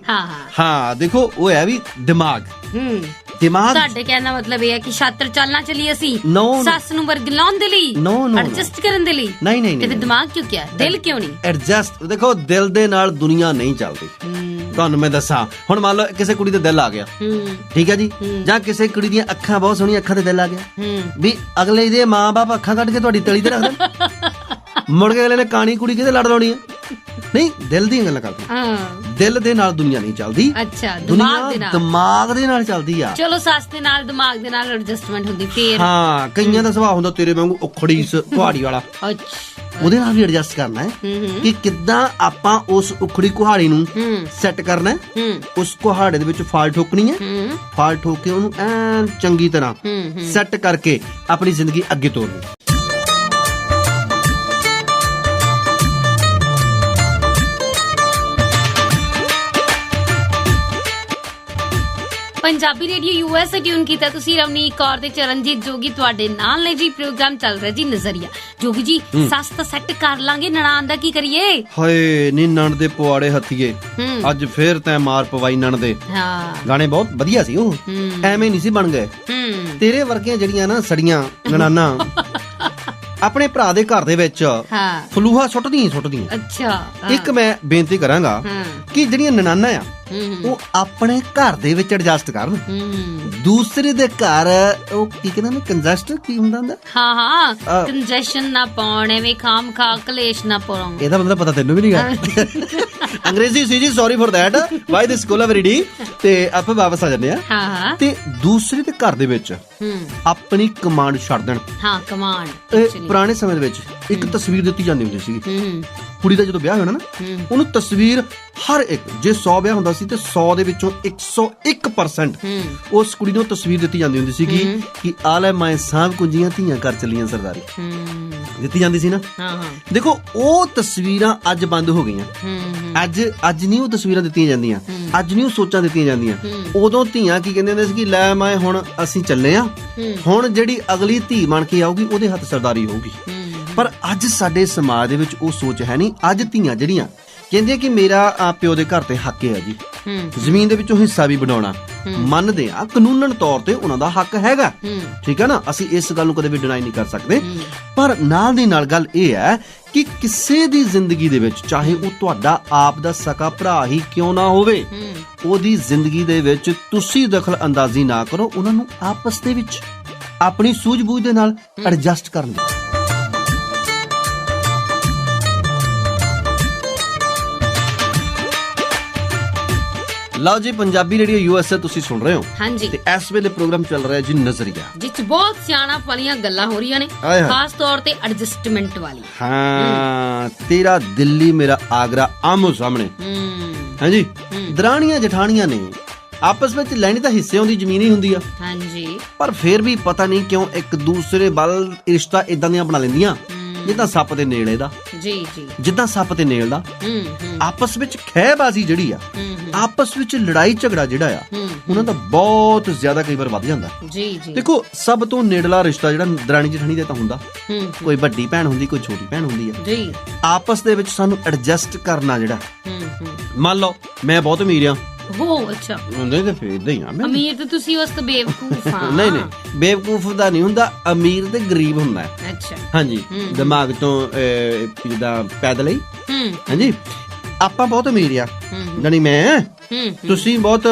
ਹਾਂ, ਦੇਖੋ, ਉਹ ਹੈ ਵੀ ਦਿਮਾਗ। ਸਾਡੇ ਕਹਿਣ ਦਾ ਮਤਲਬ ਇਹ ਹੈ ਕਿ ਛਾਤਰ ਚੱਲਣਾ ਚੱਲੀ ਅਸੀਂ ਸੱਸ ਨੂੰ ਵਰਗਲਾਉਣ ਦੇ ਲਈ, ਐਡਜਸਟ ਕਰਨ ਦੇ ਲਈ। ਨਹੀਂ, ਤੇ ਦਿਮਾਗ ਕਿਉਂ ਕਿਹਾ, ਦਿਲ ਕਿਉਂ ਨਹੀਂ ਐਡਜਸਟ? ਦੇਖੋ, ਦਿਲ ਦੇ ਨਾਲ ਦੁਨੀਆ ਨਹੀਂ ਚੱਲਦੀ। ਤੁਹਾਨੂੰ ਮੈਂ ਦੱਸਾਂ, ਹੁਣ ਮੰਨ ਲਓ ਕਿਸੇ ਕੁੜੀ ਦਾ ਦਿਲ ਆ ਗਿਆ, ਠੀਕ ਹੈ ਜੀ, ਜਾਂ ਕਿਸੇ ਕੁੜੀ ਦੀਆਂ ਅੱਖਾਂ ਬਹੁਤ ਸੋਹਣੀਆਂ, ਅੱਖਾਂ ਤੇ ਦਿਲ ਆ ਗਿਆ, ਵੀ ਅਗਲੇ ਦੇ ਮਾਂ-ਬਾਪ ਅੱਖਾਂ ਕੱਢ ਕੇ ਤੁਹਾਡੀ ਤਲੀ ਤੇ ਰੱਖ ਦੇਣ, ਮੁੜ ਕੇ ਅਗਲੇ ਨੇ ਕਾਣੀ ਕੁੜੀ ਕਿਤੇ ਲੜ ਲਾਉਣੀ ਹੈ। ਨਹੀਂ, ਦਿਲ ਦੀਆਂ ਗੱਲਾਂ ਕਰਦੇ। ਦਿਲ ਦੇ ਨਾਲ ਦੁਨੀਆ ਨਹੀਂ ਚੱਲਦੀ। ਅੱਛਾ, ਦਿਮਾਗ ਦੇ ਨਾਲ ਚੱਲਦੀ ਆ। ਚਲੋ, ਸੱਸ ਦੇ ਨਾਲ ਦਿਮਾਗ ਦੇ ਨਾਲ ਐਡਜਸਟਮੈਂਟ ਹੁੰਦੀ ਫੇਰ। ਹਾਂ, ਕਈਆਂ ਦਾ ਸੁਭਾਅ ਹੁੰਦਾ ਤੇਰੇ ਵਾਂਗੂ ਉਖੜੀ ਕੁਹਾੜੀ ਵਾਲਾ। ਉਹਦੇ ਨਾਲ ਵੀ ਐਡਜਸਟ ਕਰਨਾ ਹੈ ਕਿ ਕਿੱਦਾਂ ਆਪਾਂ ਉਸ ਉਖੜੀ ਕੁਹਾੜੀ ਨੂੰ ਸੈੱਟ ਕਰਨਾ ਹੈ। ਉਸ ਕੁਹਾੜੇ ਦੇ ਵਿੱਚ ਫਾਲ ਠੋਕਣੀ ਹੈ, ਫਾਲ ਠੋਕ ਕੇ ਉਹਨੂੰ ਐਨ ਚੰਗੀ ਤਰ੍ਹਾਂ ਸੈੱਟ ਕਰਕੇ ਆਪਣੀ ਜ਼ਿੰਦਗੀ ਅੱਗੇ ਤੋਰਨੀ। ਪੰਜਾਬੀ ਰੇਡੀਓ ਯੂਐਸ ਟਿਊਨ ਕੀਤਾ ਤੁਸੀਂ। ਰਵਨੀਕ ਕੌਰ ਤੇ ਚਰਨਜੀਤ ਜੋਗੀ ਤੁਹਾਡੇ ਨਾਲ ਨੇ ਜੀ। ਪ੍ਰੋਗਰਾਮ ਚੱਲ ਰਿਹਾ ਜੀ ਨਜ਼ਰੀਆ। ਜੋਗੀ ਜੀ ਸੱਸ ਤਾਂ ਸੈੱਟ ਕਰ ਲਾਂਗੇ, ਨਨਾਣ ਦਾ ਕੀ ਕਰੀਏ? ਹਾਏ ਨੀ ਨਣ ਦੇ ਪੁਆੜੇ ਹੱਥੀਏ, ਅੱਜ ਫੇਰ ਤੈਂ ਮਾਰ ਪਵਾਈ ਨਣ ਦੇ। ਗਾਣੇ ਬਹੁਤ ਵਧੀਆ ਸੀ ਉਹ, ਐਵੇਂ ਨਹੀਂ ਸੀ ਬਣ ਗਏ। ਤੇਰੇ ਵਰਗੀਆਂ ਜਿਹੜੀਆਂ ਨਾ ਸੜੀਆਂ ਨਨਾਣਾ ਆਪਣੇ ਭਰਾ ਦੇ ਘਰ ਦੇ ਵਿੱਚ ਫਲੂਹਾ ਸੁੱਟਦੀਆਂ। ਅੱਛਾ, ਇੱਕ ਮੈਂ ਬੇਨਤੀ ਕਰਾਂਗਾ ਕਿ ਜਿਹੜੀਆਂ ਨਨਾਣਾ ਆ ਉਹ ਆਪਣੇ ਘਰ ਦੇ ਵਿੱਚ ਐਡਜਸਟ ਕਰਨ, ਦੂਸਰੇ ਦੇ ਘਰ ਉਹ ਕੀ ਕਹਿੰਦੇ ਨੇ ਕੰਜੈਸਟ ਕੀ ਹੁੰਦਾ? ਹਾਂ ਕੰਜੈਸ਼ਨ ਨਾ ਪਾਉਣ, ਐਵੇਂ ਖਾਮ ਖਾ ਕਲੇਸ਼ ਨਾ ਪਾਉਣ। ਇਹਦਾ ਮਤਲਬ ਪਤਾ ਤੈਨੂੰ ਵੀ ਨਹੀਂ ਗਾ। ਅੰਗਰੇਜ਼ੀ ਸੀ ਜੀ, sorry for that, why this collaboration. ਤੇ ਆਪਾਂ ਵਾਪਸ ਆ ਜਾਂਦੇ ਆ ਤੇ ਦੂਸਰੇ ਦੇ ਘਰ ਦੇ ਵਿੱਚ ਆਪਣੀ ਕਮਾਂਡ ਛੱਡ ਦੇਣ। ਹਾਂ ਕਮਾਂਡ। ਪੁਰਾਣੇ ਸਮੇਂ ਦੇ ਵਿੱਚ ਇੱਕ ਤਸਵੀਰ ਦਿੱਤੀ ਜਾਂਦੀ ਹੁੰਦੀ ਸੀ ਕੁੜੀ ਦਾ, ਜਦੋਂ ਵਿਆਹ ਹੋਣਾ ਨਾ ਉਹਨੂੰ ਤਸਵੀਰ ਹਰ ਇੱਕ, ਜੇ 100 ਵਿਆਹ ਹੁੰਦਾ ਸੀ ਤੇ 100 ਦੇ ਵਿੱਚੋਂ 101% ਉਸ ਕੁੜੀ ਨੂੰ ਤਸਵੀਰ ਦਿੱਤੀ ਜਾਂਦੀ ਹੁੰਦੀ ਸੀਗੀ ਕਿ ਆ ਲੈ ਮੈਂ ਸਾਂਭ ਕੁੰਜੀਆਂ ਧੀਆਂ ਕਰ ਚੱਲੀਆਂ ਸਰਦਾਰੀ, ਦਿੱਤੀ ਜਾਂਦੀ ਸੀ ਨਾ। ਦੇਖੋ ਉਹ ਤਸਵੀਰਾਂ ਅੱਜ ਬੰਦ ਹੋ ਗਈਆਂ। ਅੱਜ ਨਹੀਂ ਉਹ ਤਸਵੀਰਾਂ ਦਿੱਤੀਆਂ ਜਾਂਦੀਆਂ, ਅੱਜ ਨਹੀਂ ਉਹ ਸੋਚਾਂ ਦਿੱਤੀਆਂ ਜਾਂਦੀਆਂ। ਉਦੋਂ ਧੀਆਂ ਕੀ ਕਹਿੰਦੇ ਹੁੰਦੇ ਸੀ ਕਿ ਲੈ ਮੈਂ ਹੁਣ ਅਸੀਂ ਚੱਲੇ ਆ, ਹੁਣ ਜਿਹੜੀ ਅਗਲੀ ਧੀ ਬਣ ਕੇ ਆਊਗੀ ਉਹਦੇ ਹੱਥ ਸਰਦਾਰੀ ਹੋਊਗੀ। ਪਰ ਅੱਜ ਸਾਡੇ ਸਮਾਜ ਦੇ ਵਿੱਚ ਉਹ ਸੋਚ ਹੈ ਨਹੀਂ। ਅੱਜ ਧੀਆਂ ਜਿਹੜੀਆਂ ਕਹਿੰਦੀਆਂ ਕਿ ਮੇਰਾ ਪਿਓ ਦੇ ਘਰ ਤੇ ਹੱਕ ਹੈ ਜੀ, ਜ਼ਮੀਨ ਦੇ ਵਿੱਚੋਂ ਹਿੱਸਾ ਵੀ ਬਣਾਉਣਾ, ਮੰਨਦੇ ਆ ਕਾਨੂੰਨਨ ਤੌਰ ਤੇ ਉਹਨਾਂ ਦਾ ਹੱਕ ਹੈਗਾ, ਠੀਕ ਹੈ ਨਾ, ਅਸੀਂ ਇਸ ਗੱਲ ਨੂੰ ਕਦੇ ਵੀ ਡਿਨਾਈ ਨਹੀਂ ਕਰ ਸਕਦੇ। ਪਰ ਨਾਲ ਦੀ ਨਾਲ ਗੱਲ ਇਹ ਹੈ ਕਿ ਕਿਸੇ ਦੀ ਜ਼ਿੰਦਗੀ ਦੇ ਵਿੱਚ, ਚਾਹੇ ਉਹ ਤੁਹਾਡਾ ਆਪ ਦਾ ਸਕਾ ਭਰਾ ਹੀ ਕਿਉਂ ਨਾ ਹੋਵੇ, ਉਹਦੀ ਜ਼ਿੰਦਗੀ ਦੇ ਵਿੱਚ ਤੁਸੀਂ ਦਖਲ ਅੰਦਾਜ਼ੀ ਨਾ ਕਰੋ, ਉਹਨਾਂ ਨੂੰ ਆਪਸ ਦੇ ਵਿੱਚ ਆਪਣੀ ਸੂਝ-ਬੂਝ ਦੇ ਨਾਲ ਐਡਜਸਟ ਕਰਨ ਦੀ। ਲਓ ਜੀ, ਪੰਜਾਬੀ ਰੇਡੀਓ ਯੂਐਸਏ ਤੁਸੀਂ ਸੁਣ ਰਹੇ ਹੋ। ਹਾਂਜੀ। ਤੇ ਇਸ ਵੇਲੇ ਪ੍ਰੋਗਰਾਮ ਚੱਲ ਰਿਹਾ ਜੀ ਨਜ਼ਰੀਆ, ਜਿਸ ਚ ਬਹੁਤ ਸਿਆਣਪ ਵਾਲੀਆਂ ਗੱਲਾਂ ਹੋ ਰਹੀਆਂ ਨੇ, ਖਾਸ ਤੌਰ ਤੇ ਐਡਜਸਟਮੈਂਟ ਵਾਲੀ। ਹਾਂ, ਤੇਰਾ ਦਿੱਲੀ ਮੇਰਾ ਆਗਰਾ ਆਮੋ ਸਾਹਮਣੇ। ਹਾਂਜੀ, ਦਰਾਣੀਆਂ ਜਠਾਣੀਆਂ ਨੇ ਆਪਸ ਵਿੱਚ ਲੈਣੀ ਤਾਂ ਹਿੱਸਿਆਂ ਦੀ ਜ਼ਮੀਨ ਹੀ ਹੁੰਦੀ ਆ। ਹਾਂਜੀ, ਪਰ ਫਿਰ ਵੀ ਪਤਾ ਨਹੀਂ ਕਿਉਂ ਇੱਕ ਦੂਸਰੇ ਵੱਲ ਰਿਸ਼ਤਾ ਇਦਾਂ ਦੀਆਂ ਬਣਾ ਲੈਂਦੀਆਂ ਜਿੱਦਾਂ ਸੱਪ ਤੇ ਨੇਲ ਇਹਦਾ। ਜੀ ਜੀ, ਜਿੱਦਾਂ ਸੱਪ ਤੇ ਨੇਲ ਦਾ। ਆਪਸ ਵਿੱਚ ਖਹਿਬਾਜ਼ੀ ਜਿਹੜੀ ਆ, ਆਪਸ ਵਿੱਚ ਲੜਾਈ ਝਗੜਾ ਜਿਹੜਾ ਆ, ਉਹਨਾਂ ਦਾ ਬਹੁਤ ਜ਼ਿਆਦਾ ਕਈ ਵਾਰ ਵੱਧ ਜਾਂਦਾ। ਜੀ ਜੀ, ਦੇਖੋ ਸਭ ਤੋਂ ਨੇੜਲਾ ਰਿਸ਼ਤਾ ਜਿਹੜਾ ਦਰਾਣੀ ਜਠਾਣੀ ਦਾ ਤਾਂ ਹੁੰਦਾ, ਕੋਈ ਵੱਡੀ ਭੈਣ ਹੁੰਦੀ, ਕੋਈ ਛੋਟੀ ਭੈਣ ਹੁੰਦੀ ਆ। ਜੀ, ਆਪਸ ਦੇ ਵਿੱਚ ਸਾਨੂੰ ਐਡਜਸਟ ਕਰਨਾ ਜਿਹੜਾ, ਮੰਨ ਲਓ ਮੈਂ ਬਹੁਤ ਅਮੀਰ ਆ। ਅੱਛਾ, ਨਹੀਂ ਤੇ ਫੇਰ ਇਦਾਂ ਹੀ ਆ। ਅਮੀਰ ਤੇ ਤੁਸੀਂ ਉਸ ਤੋਂ ਬੇਵਕੂਫ ਆ। ਨਹੀਂ, ਬੇਵਕੂਫ ਦਾ ਨਹੀਂ ਹੁੰਦਾ, ਅਮੀਰ ਤੇ ਗਰੀਬ ਹੁੰਦਾ। ਅੱਛਾ, ਹਾਂਜੀ, ਦਿਮਾਗ ਤੋਂ ਜਿੱਦਾਂ ਪੈਦਲ ਹੀ। ਹਾਂਜੀ, ਆਪਾਂ ਬਹੁਤ ਅਮੀਰ ਆ, ਜਾਨੀ ਮੈਂ, ਤੁਸੀਂ ਬਹੁਤ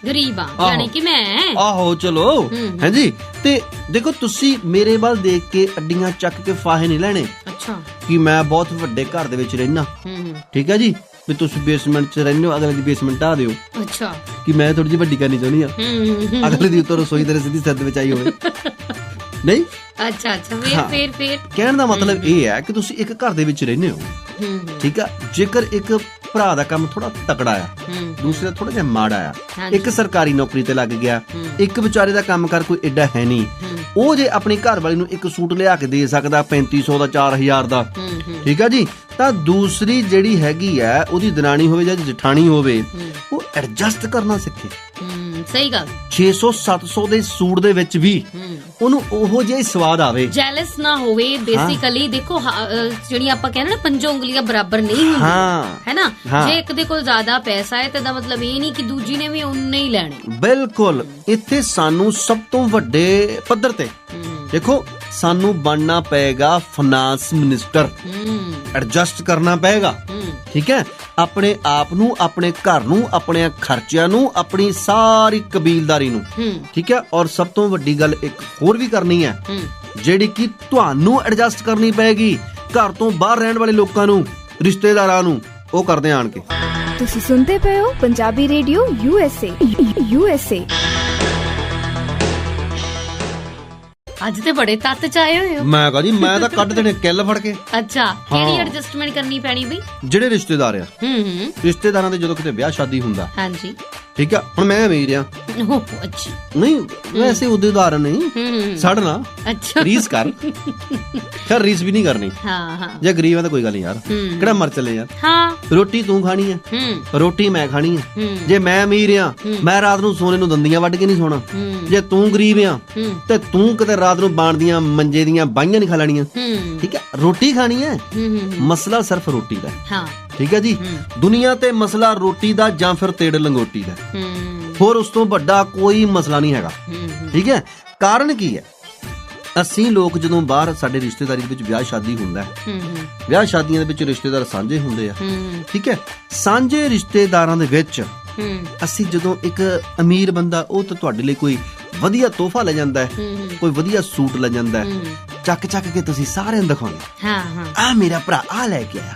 ਗਰੀਬ ਆ, ਜਾਨੀ ਕਿ ਮੈਂ। ਆਹੋ ਚਲੋ, ਹਾਂਜੀ। ਤੇ ਦੇਖੋ ਤੁਸੀਂ ਮੇਰੇ ਵੱਲ ਦੇਖ ਕੇ ਅੱਡੀਆਂ ਚੱਕ ਕੇ ਫਾਹੇ ਨਹੀਂ ਲੈਣੇ। ਅੱਛਾ, ਕਿ ਮੈਂ ਬਹੁਤ ਵੱਡੇ ਘਰ ਦੇ ਵਿੱਚ ਰਹਿਣਾ, ਠੀਕ ਹੈ ਜੀ, ਵੀ ਤੁਸੀਂ ਬੇਸਮੈਂਟ 'ਚ ਰਹਿੰਦੇ ਹੋ, ਅਗਲੇ ਦੀ ਬੇਸਮੈਂਟ ਢਾਹ ਦਿਓ। ਅੱਛਾ, ਕਿ ਮੈਂ ਥੋੜੀ ਜਿਹੀ ਵੱਡੀ ਕਰਨੀ ਚਾਹੁੰਦੀ ਆ, ਅਗਲੇ ਦੀ ਉੱਤੋਂ ਰਸੋਈ ਤੇਰੇ ਸਿੱਧੀ ਸਿਰ ਵਿੱਚ ਆਈ ਹੋਵੇ। ਨਹੀਂ, ਅੱਛਾ ਅੱਛਾ, ਫੇਰ ਕਹਿਣ ਦਾ ਮਤਲਬ ਇਹ ਹੈ ਕਿ ਤੁਸੀਂ ਇੱਕ ਘਰ ਦੇ ਵਿੱਚ ਰਹਿੰਦੇ ਹੋ, ਠੀਕ ਆ। ਜੇਕਰ ਇੱਕ ਭਰਾ ਦਾ ਕੰਮ ਥੋੜਾ ਤਕੜਾ ਆ, ਦੂਸਰਾ ਥੋੜਾ ਜਿਹਾ ਮਾੜਾ ਆ, ਇੱਕ ਸਰਕਾਰੀ ਨੌਕਰੀ ਤੇ ਲੱਗ ਗਿਆ, ਇੱਕ ਵਿਚਾਰੇ ਦਾ ਕੰਮ ਕਰ ਕੋਈ ਏਡਾ ਹੈ ਨਹੀਂ, ਉਹ ਜੇ ਆਪਣੀ ਘਰ ਵਾਲੀ ਨੂੰ ਇੱਕ ਸੂਟ ਲਿਆ ਕੇ ਦੇ ਸਕਦਾ 3500 ਦਾ, 4000 ਦਾ, ਠੀਕ ਆ ਜੀ, ਤਾਂ ਦੂਸਰੀ ਜਿਹੜੀ ਹੈਗੀ ਆ, ਉਹਦੀ ਦਰਾਣੀ ਹੋਵੇ ਜਾਂ ਜਠਾਣੀ ਹੋਵੇ, ਉਹ ਐਡਜਸਟ ਕਰਨਾ ਸਿੱਖੇ। ਸਹੀ ਗੱਲ। 600-700 ਦੇ ਸੂਟ ਦੇ ਵਿੱਚ ਵੀ ਉਹਨੂੰ ਉਹੋ ਜਿਹਾ ਹੀ ਸਵਾਦ ਆਵੇ, ਜੈਲਸ ਨਾ ਹੋਵੇ। ਬੇਸਿਕਲੀ ਦੇਖੋ ਜਿਹੜੀਆਂ ਆਪਾਂ ਕਹਿੰਦੇ ਨਾ ਪੰਜੋ ਉਂਗਲੀਆਂ ਬਰਾਬਰ ਨਹੀਂ ਹੁੰਦੀਆਂ, ਹੈ ਨਾ। ਜੇ ਇੱਕ ਦੇ ਕੋਲ ਜ਼ਿਆਦਾ ਪੈਸਾ ਹੈ ਤਾਂ ਇਹਦਾ ਮਤਲਬ ਇਹ ਨਹੀਂ ਕਿ ਦੂਜੀ ਨੇ ਵੀ ਉਨੇ ਹੀ ਲੈਣੇ। ਬਿਲਕੁਲ। ਇੱਥੇ ਸਾਨੂੰ ਸਭ ਤੋਂ ਵੱਡੇ ਪੱਧਰ ਤੇ ਦੇਖੋ ਸਾਨੂੰ ਬਣਨਾ ਪਏਗਾ ਫਾਈਨਾਂਸ ਮਿਨਿਸਟਰ, ਐਡਜਸਟ ਕਰਨਾ ਪਏਗਾ, ਠੀਕ ਹੈ, ਆਪਣੇ ਆਪ ਨੂੰ, ਆਪਣੇ ਘਰ ਨੂੰ, ਆਪਣੇ ਖਰਚਿਆਂ ਨੂੰ, ਆਪਣੀ ਸਾਰੀ ਕਬੀਲਦਾਰੀ ਨੂੰ, ਠੀਕ ਹੈ। ਔਰ ਸਭ ਤੋਂ ਵੱਡੀ ਗੱਲ ਇੱਕ ਹੋਰ ਵੀ ਕਰਨੀ ਹੈ, ਜਿਹੜੀ ਕਿ ਤੁਹਾਨੂੰ ਐਡਜਸਟ ਕਰਨੀ ਪਏਗੀ ਘਰ ਤੋਂ ਬਾਹਰ ਰਹਿਣ ਵਾਲੇ ਲੋਕਾਂ ਨੂੰ, ਰਿਸ਼ਤੇਦਾਰਾਂ ਨੂੰ, ਉਹ ਕਰਦੇ ਆਣ ਕੇ। ਤੁਸੀਂ ਸੁਣਦੇ ਪਏ ਹੋ ਪੰਜਾਬੀ ਰੇਡੀਓ ਯੂਐਸਏ। ਅੱਜ ਤੇ ਬੜੇ ਤੱਤ ਚ ਆਏ ਹੋਏ ਹੋ। ਮੈਂ ਕਹਾਂ ਜੀ ਮੈਂ ਤਾਂ ਕੱਢ ਦੇਣੇ ਕਿੱਲ ਫੜ ਕੇ। ਅੱਛਾ, ਕਿਹੜੀ ਐਡਜਸਟਮੈਂਟ ਕਰਨੀ ਪੈਣੀ ਬਈ? ਜਿਹੜੇ ਰਿਸ਼ਤੇਦਾਰ ਆ, ਰਿਸ਼ਤੇਦਾਰਾਂ ਦੇ ਜਦੋਂ ਕਿਤੇ ਵਿਆਹ ਸ਼ਾਦੀ ਹੁੰਦਾ, ਹਾਂਜੀ ਠੀਕ ਆ, ਹੁਣ ਮੈਂ ਅਮੀਰ ਆ, ਅੱਛਾ ਨਹੀਂ ਵੈਸੇ ਉਹਦੇ ਉਦਾਹਰਨ ਨਹੀਂ ਸੜਨਾ, ਅੱਛਾ ਰੀਸ ਕਰ, ਖੈਰ ਰੀਸ ਵੀ ਨਹੀਂ ਕਰਨੀ। ਹਾਂ ਜੇ ਗਰੀਬ ਆ ਤਾਂ ਕੋਈ ਗੱਲ ਨਹੀਂ ਯਾਰ, ਕਿਹੜਾ ਮਰ ਚੱਲੇ ਯਾਰ। ਹਾਂ, ਰੋਟੀ ਤੂੰ ਖਾਣੀ ਆ, ਰੋਟੀ ਮੈਂ ਖਾਣੀ ਆ। ਜੇ ਮੈਂ ਅਮੀਰ ਆ, ਮੈਂ ਰਾਤ ਨੂੰ ਸੋਨੇ ਨੂੰ ਦੰਦੀਆਂ ਵੱਢ ਕੇ ਨਹੀਂ ਸੋਣਾ। ਜੇ ਤੂੰ ਗਰੀਬ ਆ ਤੇ ਤੂੰ ਕਿਤੇ ਰਾਤ ਨੂੰ ਬਾਣ ਦੀਆਂ ਮੰਜੇ ਦੀਆਂ ਬਾਈਆਂ ਨਹੀਂ ਖਾ ਲੈਣੀਆਂ। ਠੀਕ ਹੈ, ਰੋਟੀ ਖਾਣੀ ਹੈ, ਮਸਲਾ ਸਿਰਫ ਰੋਟੀ ਦਾ। ਹਾਂ ਠੀਕ ਹੈ ਜੀ, ਦੁਨੀਆ ਤੇ ਮਸਲਾ ਰੋਟੀ ਦਾ ਜਾਂ ਫਿਰ ਤੇੜ ਲੰਗੋਟੀ ਦਾ, ਹੋਰ ਉਸ ਤੋਂ ਵੱਡਾ ਕੋਈ ਮਸਲਾ ਨਹੀਂ ਹੈਗਾ। ਠੀਕ ਹੈ, ਕਾਰਨ ਕੀ ਹੈ? ਅਸੀਂ ਲੋਕ ਜਦੋਂ ਬਾਹਰ ਸਾਡੇ ਰਿਸ਼ਤੇਦਾਰੀ ਦੇ ਵਿੱਚ ਵਿਆਹ ਸ਼ਾਦੀ ਹੁੰਦਾ ਹੈ, ਵਿਆਹ ਸ਼ਾਦੀਆਂ ਦੇ ਵਿੱਚ ਰਿਸ਼ਤੇਦਾਰ ਸਾਂਝੇ ਹੁੰਦੇ ਆ। ਠੀਕ ਹੈ, ਸਾਂਝੇ ਰਿਸ਼ਤੇਦਾਰਾਂ ਦੇ ਵਿੱਚ ਅਸੀਂ ਜਦੋਂ ਇੱਕ ਅਮੀਰ ਬੰਦਾ, ਉਹ ਤਾਂ ਤੁਹਾਡੇ ਲਈ ਕੋਈ ਵਧੀਆ ਤੋਹਫਾ ਲੈ ਜਾਂਦਾ ਹੈ, ਕੋਈ ਵਧੀਆ ਸੂਟ ਲੈ ਜਾਂਦਾ ਹੈ, ਚੱਕ ਕੇ ਤੁਸੀਂ ਸਾਰਿਆਂ ਨੂੰ ਦਿਖਾਉਂਦੇ, ਆ ਮੇਰਾ ਭਰਾ ਆ ਲੈ ਕੇ ਆਇਆ,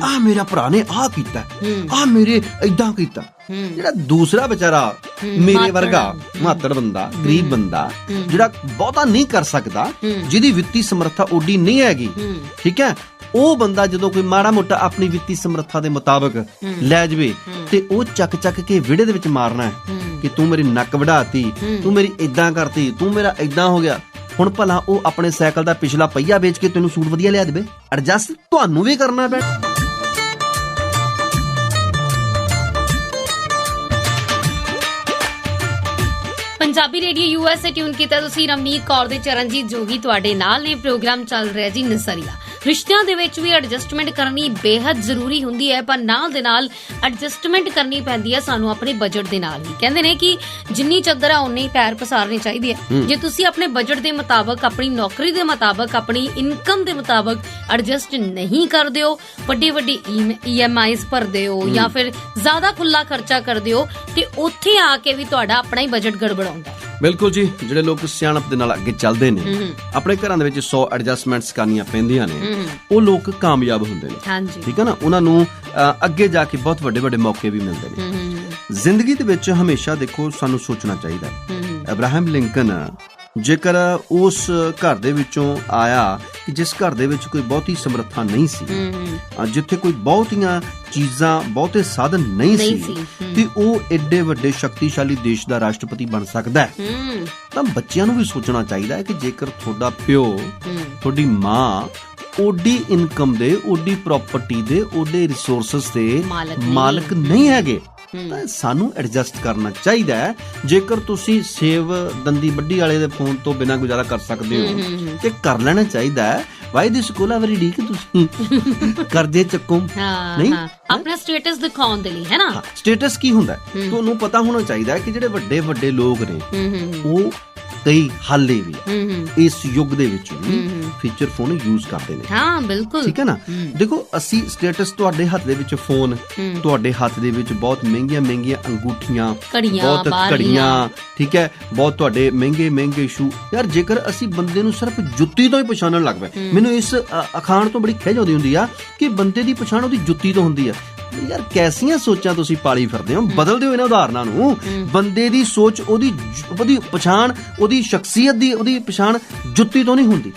ਆ ਮੇਰਾ ਭਰਾ ਨੇ ਆ ਕੀਤਾ, ਆ ਮੇਰੇ ਏਦਾਂ ਕੀਤਾ। ਜਿਹੜਾ ਦੂਸਰਾ ਵਿਚਾਰਾ ਮੇਰੇ ਵਰਗਾ ਮਾਤੜ ਬੰਦਾ, ਗਰੀਬ ਬੰਦਾ, ਜਿਹੜਾ ਬਹੁਤਾ ਨਹੀਂ ਕਰ ਸਕਦਾ, ਜਿਹਦੀ ਵਿੱਤੀ ਸਮਰੱਥਾ ਓਡੀ ਨਹੀਂ ਹੈਗੀ, ਠੀਕ ਹੈ, ਉਹ ਬੰਦਾ ਜਦੋਂ ਕੋਈ ਮਾੜਾ ਮੋਟਾ ਆਪਣੀ ਵਿੱਤੀ ਸਮਰੱਥਾ ਦੇ ਮੁਤਾਬਕ ਲੈ ਜਵੇ ਤੇ ਉਹ ਚੱਕ ਕੇ ਵਿਹੜੇ ਦੇ ਵਿੱਚ ਮਾਰਨਾ ਹੈ ਕਿ ਤੂੰ ਮੇਰੀ ਨੱਕ ਵਢਾਤੀ, ਤੂੰ ਮੇਰੀ ਏਦਾਂ ਕਰਤੀ, ਤੂੰ ਮੇਰਾ ਏਦਾਂ ਹੋ ਗਿਆ। ਹੁਣ ਭਲਾ ਉਹ ਆਪਣੇ ਸਾਈਕਲ ਦਾ ਪਿਛਲਾ ਪਹੀਆ ਵੇਚ ਕੇ ਤੈਨੂੰ ਸੂਟ ਵਧੀਆ ਲਿਆ ਦੇਵੇ। ਐਡਜਸਟ ਤੁਹਾਨੂੰ ਵੀ ਕਰਨਾ ਪੈਣਾ। ਪੰਜਾਬੀ ਰੇਡੀਓ ਯੂਐਸਏ ਟਿਊਨ ਕੀਤਾ ਤੁਸੀਂ। ਰਮਨੀਤ ਕੌਰ ਦੇ ਚਰਨਜੀਤ ਜੋਗੀ ਤੁਹਾਡੇ ਨਾਲ ਨੇ। ਪ੍ਰੋਗਰਾਮ ਚੱਲ ਰਿਹਾ ਜੀ ਨਜ਼ਰੀਆ। ਰਿਸ਼ਤਿਆਂ ਦੇ ਵਿੱਚ ਵੀ ਐਡਜਸਟਮੈਂਟ ਕਰਨੀ ਬੇहद ਜ਼ਰੂਰੀ ਹੁੰਦੀ ਹੈ, ਪਰ ਨਾਲ ਦੇ ਨਾਲ ਐਡਜਸਟਮੈਂਟ ਕਰਨੀ ਪੈਂਦੀ ਹੈ ਸਾਨੂੰ ਆਪਣੇ ਬਜਟ ਦੇ ਨਾਲ ਹੀ। ਕਹਿੰਦੇ ਨੇ ਕਿ ਜਿੰਨੀ ਚੱਦਰ ਆ ਉਨੇ ਹੀ ਪੈਰ ਪਸਾਰਨੇ ਚਾਹੀਦੇ ਆ। ਜੇ ਤੁਸੀਂ ਆਪਣੇ ਬਜਟ ਦੇ ਮੁਤਾਬਕ, ਆਪਣੀ ਨੌਕਰੀ ਦੇ ਮੁਤਾਬਕ, ਆਪਣੀ ਇਨਕਮ ਦੇ ਮੁਤਾਬਕ ਐਡਜਸਟ ਨਹੀਂ ਕਰਦੇ ਹੋ, ਵੱਡੀ EMIs ਭਰਦੇ ਹੋ ਜਾਂ ਫਿਰ ਜ਼ਿਆਦਾ ਖੁੱਲਾ ਖਰਚਾ ਕਰਦੇ ਹੋ, ਤੇ ਉੱਥੇ ਆ ਕੇ ਵੀ ਤੁਹਾਡਾ ਆਪਣਾ ਹੀ ਬਜਟ ਗੜਬੜਾਉਂਦਾ। ਬਿਲਕੁਲ ਜੀ, ਜਿਹੜੇ ਲੋਕ ਸਿਆਣਪ ਦੇ ਨਾਲ ਅੱਗੇ ਚੱਲਦੇ ਨੇ, ਆਪਣੇ ਘਰਾਂ ਦੇ ਵਿੱਚ 100 ਐਡਜਸਟਮੈਂਟਸ ਕਰਨੀਆਂ ਪੈਂਦੀਆਂ ਨੇ, ਉਹ ਲੋਕ ਕਾਮਯਾਬ ਹੁੰਦੇ ਨੇ। ਠੀਕ ਹੈ ਨਾ, ਉਹਨਾਂ ਨੂੰ ਅੱਗੇ ਜਾ ਕੇ ਬਹੁਤ ਵੱਡੇ ਮੌਕੇ ਵੀ ਮਿਲਦੇ ਨੇ। ਜ਼ਿੰਦਗੀ ਦੇ ਵਿੱਚ ਹਮੇਸ਼ਾ ਦੇਖੋ ਸਾਨੂੰ ਸੋਚਣਾ ਚਾਹੀਦਾ। ਅਬਰਾਹਮ ਲਿੰਕਨ ਜੇਕਰ ਉਸ ਘਰ ਦੇ ਵਿੱਚੋਂ ਆਇਆ ਕਿ ਜਿਸ ਘਰ ਦੇ ਵਿੱਚ ਕੋਈ ਬਹੁਤੀ ਸਮਰੱਥਾ ਨਹੀਂ ਸੀ, ਜਿੱਥੇ ਕੋਈ ਬਹੁਤੀਆਂ ਚੀਜ਼ਾਂ, ਬਹੁਤੇ ਸਾਧਨ ਨਹੀਂ ਸੀ, ਤੇ ਉਹ ਏਡੇ ਵੱਡੇ ਸ਼ਕਤੀਸ਼ਾਲੀ ਦੇਸ਼ ਦਾ ਰਾਸ਼ਟਰਪਤੀ ਬਣ ਸਕਦਾ ਹੈ, ਤਾਂ ਬੱਚਿਆਂ ਨੂੰ ਵੀ ਸੋਚਣਾ ਚਾਹੀਦਾ ਹੈ ਕਿ ਜੇਕਰ ਤੁਹਾਡਾ ਪਿਓ, ਤੁਹਾਡੀ ਮਾਂ ਓਡੀ ਇਨਕਮ ਦੇ, ਓਡੀ ਪ੍ਰਾਪਰਟੀ ਦੇ, ਓਡੇ ਰਿਸੋਰਸਸ ਦੇ ਮਾਲਕ ਨਹੀਂ ਹੈਗੇ, ਤਾਂ ਸਾਨੂੰ ਐਡਜਸਟ ਕਰਨਾ ਚਾਹੀਦਾ ਹੈ। ਜੇਕਰ ਤੁਸੀਂ ਸੇਵ ਦੰਦੀ ਵੱਡੀ ਵਾਲੇ ਦੇ ਫੋਨ ਤੋਂ ਬਿਨਾਂ ਗੁਜ਼ਾਰਾ ਕਰ ਸਕਦੇ ਹੋ ਤੇ ਕਰ ਲੈਣਾ ਚਾਹੀਦਾ ਹੈ। ਵਾਈ ਦਿਸ ਕੋਲਾਵਰੀ ਡੀ ਕਿ ਤੁਸੀਂ ਕਰਜ਼ੇ ਚੱਕੋ ਨਹੀਂ, ਆਪਣਾ ਸਟੇਟਸ ਦਿਖਾਉਣ ਦੇ ਲਈ, ਹੈ ਨਾ। ਸਟੇਟਸ ਕੀ ਹੁੰਦਾ ਤੁਹਾਨੂੰ ਪਤਾ ਹੋਣਾ ਚਾਹੀਦਾ ਹੈ ਕਿ ਜਿਹੜੇ ਵੱਡੇ ਲੋਕ ਨੇ ਉਹ ਕਈ ਹਾਲੇ ਵੀ ਇਸ ਯੁੱਗ ਦੇ ਵਿੱਚ ਵੀ ਫੀਚਰ ਫੋਨ ਯੂਜ਼ ਕਰਦੇ ਨੇ। ਹਾਂ ਬਿਲਕੁਲ, ਠੀਕ ਹੈ ਨਾ। ਦੇਖੋ ਅਸੀਂ ਸਟੇਟਸ, ਤੁਹਾਡੇ ਹੱਥ ਦੇ ਵਿੱਚ ਫੋਨ, ਤੁਹਾਡੇ ਹੱਥ ਦੇ ਵਿੱਚ ਬਹੁਤ ਮਹਿੰਗੀਆਂ ਅੰਗੂਠੀਆਂ, ਬਹੁਤ ਘੜੀਆਂ, ਠੀਕ ਹੈ, ਬਹੁਤ ਤੁਹਾਡੇ ਮਹਿੰਗੇ ਸ਼ੂ। ਯਾਰ ਜੇਕਰ ਅਸੀਂ ਬੰਦੇ ਨੂੰ ਸਿਰਫ ਜੁੱਤੀ ਤੋਂ ਹੀ ਪਛਾਣਨ ਲੱਗ ਪਏ, ਮੈਨੂੰ ਇਸ ਅਖਾਣ ਤੋਂ ਬੜੀ ਖਿਝ ਆਉਂਦੀ ਹੁੰਦੀ ਆ ਕਿ ਬੰਦੇ ਦੀ ਪਛਾਣ ਉਹਦੀ ਜੁੱਤੀ ਤੋਂ ਹੁੰਦੀ ਆ। ਯਾਰ ਕੈਸੀਆਂ ਸੋਚਾਂ ਤੁਸੀਂ ਪਾਲੀ ਫਿਰਦੇ ਹੋ। ਬਦਲ ਦਿਓ ਇਹਨਾਂ ਉਦਾਹਰਨਾਂ ਨੂੰ। ਬੰਦੇ ਦੀ ਸੋਚ, ਉਹਦੀ ਪਛਾਣ, ਉਹਦੀ ਸ਼ਖਸੀਅਤ ਦੀ, ਉਹਦੀ ਪਛਾਣ ਜੁੱਤੀ ਤੋਂ ਨਹੀਂ ਹੁੰਦੀ,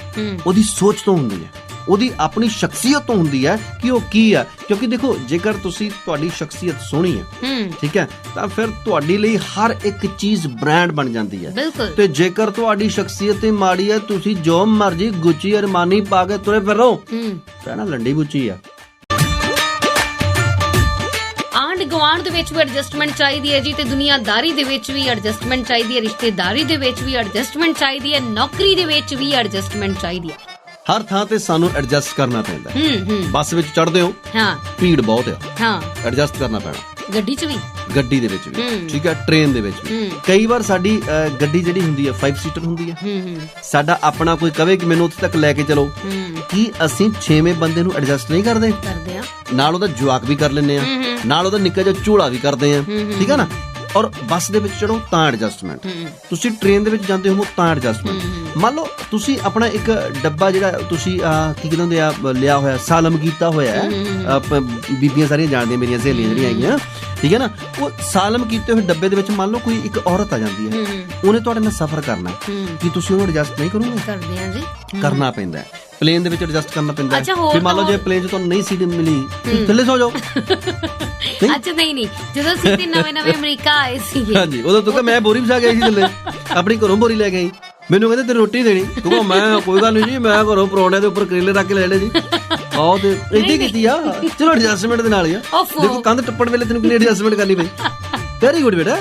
ਉਹਦੀ ਸੋਚ ਤੋਂ ਹੁੰਦੀ ਹੈ, ਉਹਦੀ ਆਪਣੀ ਸ਼ਖਸੀਅਤ ਤੋਂ ਹੁੰਦੀ ਹੈ ਕਿ ਉਹ ਕੀ ਹੈ। ਕਿਉਂਕਿ ਦੇਖੋ ਜੇਕਰ ਤੁਹਾਡੀ ਸ਼ਖਸੀਅਤ ਸੋਹਣੀ ਹੈ, ਠੀਕ ਹੈ, ਤਾਂ ਫਿਰ ਤੁਹਾਡੇ ਲਈ ਹਰ ਇੱਕ ਚੀਜ਼ ਬ੍ਰਾਂਡ ਬਣ ਜਾਂਦੀ ਹੈ। ਤੇ ਜੇਕਰ ਤੁਹਾਡੀ ਸ਼ਖਸੀਅਤ ਮਾੜੀ ਹੈ, ਤੁਸੀਂ ਜੋ ਮਰਜੀ ਗੁੱਚੀ ਅਰਮਾਨੀ ਪਾ ਕੇ ਤੁਰੇ ਫਿਰੋ, ਕਹਿਣਾ ਲੰਡੀ ਬੁੱਚੀ ਆ। ਗਵਾਂਢ ਦੇ ਵਿੱਚ ਵੀ ਐਡਜਸਟਮੈਂਟ ਚਾਹੀਦੀ ਹੈ ਜੀ, ਤੇ ਦੁਨੀਆਦਾਰੀ ਦੇ ਵਿੱਚ ਵੀ ਐਡਜਸਟਮੈਂਟ ਚਾਹੀਦੀ ਹੈ, ਰਿਸ਼ਤੇਦਾਰੀ ਦੇ ਵਿੱਚ ਵੀ ਐਡਜਸਟਮੈਂਟ ਚਾਹੀਦੀ ਹੈ, ਨੌਕਰੀ ਦੇ ਵਿੱਚ ਵੀ ਐਡਜਸਟਮੈਂਟ ਚਾਹੀਦੀ ਹੈ। ਹਰ ਥਾਂ ਤੇ ਸਾਨੂੰ ਐਡਜਸਟ ਕਰਨਾ ਪੈਂਦਾ। ਬੱਸ ਵਿੱਚ ਚੜ੍ਹਦੇ ਹੋ, ਭੀੜ ਬਹੁਤ ਆ, ਐਡਜਸਟ ਕਰਨਾ ਪੈਣਾ। ਗੱਡੀ ਦੇ ਵਿੱਚ ਵੀ, ਠੀਕ ਹੈ, ਟ੍ਰੇਨ ਦੇ ਵਿੱਚ ਵੀ। ਕਈ ਵਾਰ ਸਾਡੀ ਗੱਡੀ ਜਿਹੜੀ ਹੁੰਦੀ ਹੈ 5 ਸੀਟਰ ਹੁੰਦੀ ਹੈ, ਸਾਡਾ ਆਪਣਾ ਕੋਈ ਕਵੇ ਕਿ ਮੈਨੂੰ ਉੱਥੇ ਤੱਕ ਲੈ ਕੇ ਚਲੋ, ਕੀ ਅਸੀਂ 6ਵੇਂ ਬੰਦੇ ਨੂੰ ਐਡਜਸਟ ਨਹੀਂ ਕਰਦੇ? ਨਾਲ ਉਹਦਾ ਜਵਾਕ ਵੀ ਕਰ ਲੈਂਦੇ ਆ, ਨਾਲ ਉਹਦਾ ਨਿੱਕਾ ਜਿਹਾ ਝੋਲਾ ਵੀ ਕਰਦੇ ਆ, ਠੀਕ ਹੈ ਨਾ। ਔਰ ਬੱਸ ਦੇ ਵਿੱਚ ਚੜੋ ਤਾਂ ਐਡਜਸਟਮੈਂਟ, ਤੁਸੀਂ ਟ੍ਰੇਨ ਦੇ ਵਿੱਚ ਜਾਂਦੇ ਹੋ ਤਾਂ ਐਡਜਸਟਮੈਂਟ। ਮੰਨ ਲਓ ਤੁਸੀਂ ਆਪਣਾ ਇੱਕ ਡੱਬਾ ਜਿਹੜਾ ਤੁਸੀਂ ਕੀ ਕਹਿੰਦੇ ਆ ਲਿਆ ਹੋਇਆ, ਸਾਲਮ ਕੀਤਾ ਹੋਇਆ, ਬੀਬੀਆਂ ਸਾਰੀਆਂ ਜਾਣਦੀਆਂ ਮੇਰੀਆਂ ਸਹੇਲੀਆਂ ਜਿਹੜੀਆਂ ਹੈਗੀਆਂ, ਠੀਕ ਹੈ ਨਾ। ਉਹ ਸਾਲਮ ਕੀਤੇ ਹੋਏ ਡੱਬੇ ਦੇ ਵਿੱਚ ਮੰਨ ਲਓ ਕੋਈ ਇੱਕ ਔਰਤ ਆ ਜਾਂਦੀ ਹੈ, ਉਹਨੇ ਤੁਹਾਡੇ ਨਾਲ ਸਫ਼ਰ ਕਰਨਾ, ਕੀ ਤੁਸੀਂ ਉਹਨੂੰ ਐਡਜਸਟ ਨਹੀਂ ਕਰੋਗੇ? ਕਰਦੇ ਆ ਜੀ, ਕਰਨਾ ਪੈਂਦਾ ਹੈ। ਪਲੇਨ ਦੇ ਵਿੱਚ ਐਡਜਸਟ ਕਰਨਾ ਪੈਂਦਾ ਹੈ। ਫਿਰ ਮੰਨ ਲਓ ਜੇ ਪਲੇਨ 'ਚ ਤੁਹਾਨੂੰ ਨਹੀਂ ਸੀਟ ਮਿਲੀ, ਥੱਲੇ ਸੋ ਜਾਓ। ਅੱਛਾ ਨਹੀਂ ਜਦੋਂ ਅਸੀਂ ਨਵੇਂ ਅਮਰੀਕਾ ਆਏ ਸੀ, ਹਾਂਜੀ, ਉਦੋਂ ਤੱਕ ਮੈਂ ਬੋਰੀ ਵਿਛਾ ਗਿਆ ਸੀ ਥੱਲੇ, ਆਪਣੀ ਘਰੋਂ ਬੋਰੀ ਲੈ ਕੇ ਆਈ। ਮੈਨੂੰ ਕਹਿੰਦੇ ਤੇਰੀ ਰੋਟੀ ਦੇਣੀ, ਕਿਉਂਕਿ ਮੈਂ ਕੋਈ ਗੱਲ ਨਹੀਂ ਜੀ, ਮੈਂ ਘਰੋਂ ਪਰੌਂਠਿਆਂ ਦੇ ਉੱਪਰ ਕਰੇਲੇ ਰੱਖ ਕੇ ਲੈ ਲਏ ਜੀ। ਆਓ ਤੇ ਏਦਾਂ ਕੀਤੀ ਆ, ਚਲੋ ਐਡਜਸਟਮੈਂਟ ਦੇ ਨਾਲ ਹੀ ਆ। ਦੇਖੋ ਕੰਧ ਟੱਪਣ ਵੇਲੇ ਤੈਨੂੰ ਕਿੰਨੀ ਐਡਜਸਟਮੈਂਟ ਕਰਨੀ ਪਈ। ਵੈਰੀ ਗੁੱਡ ਬੇਟਾ,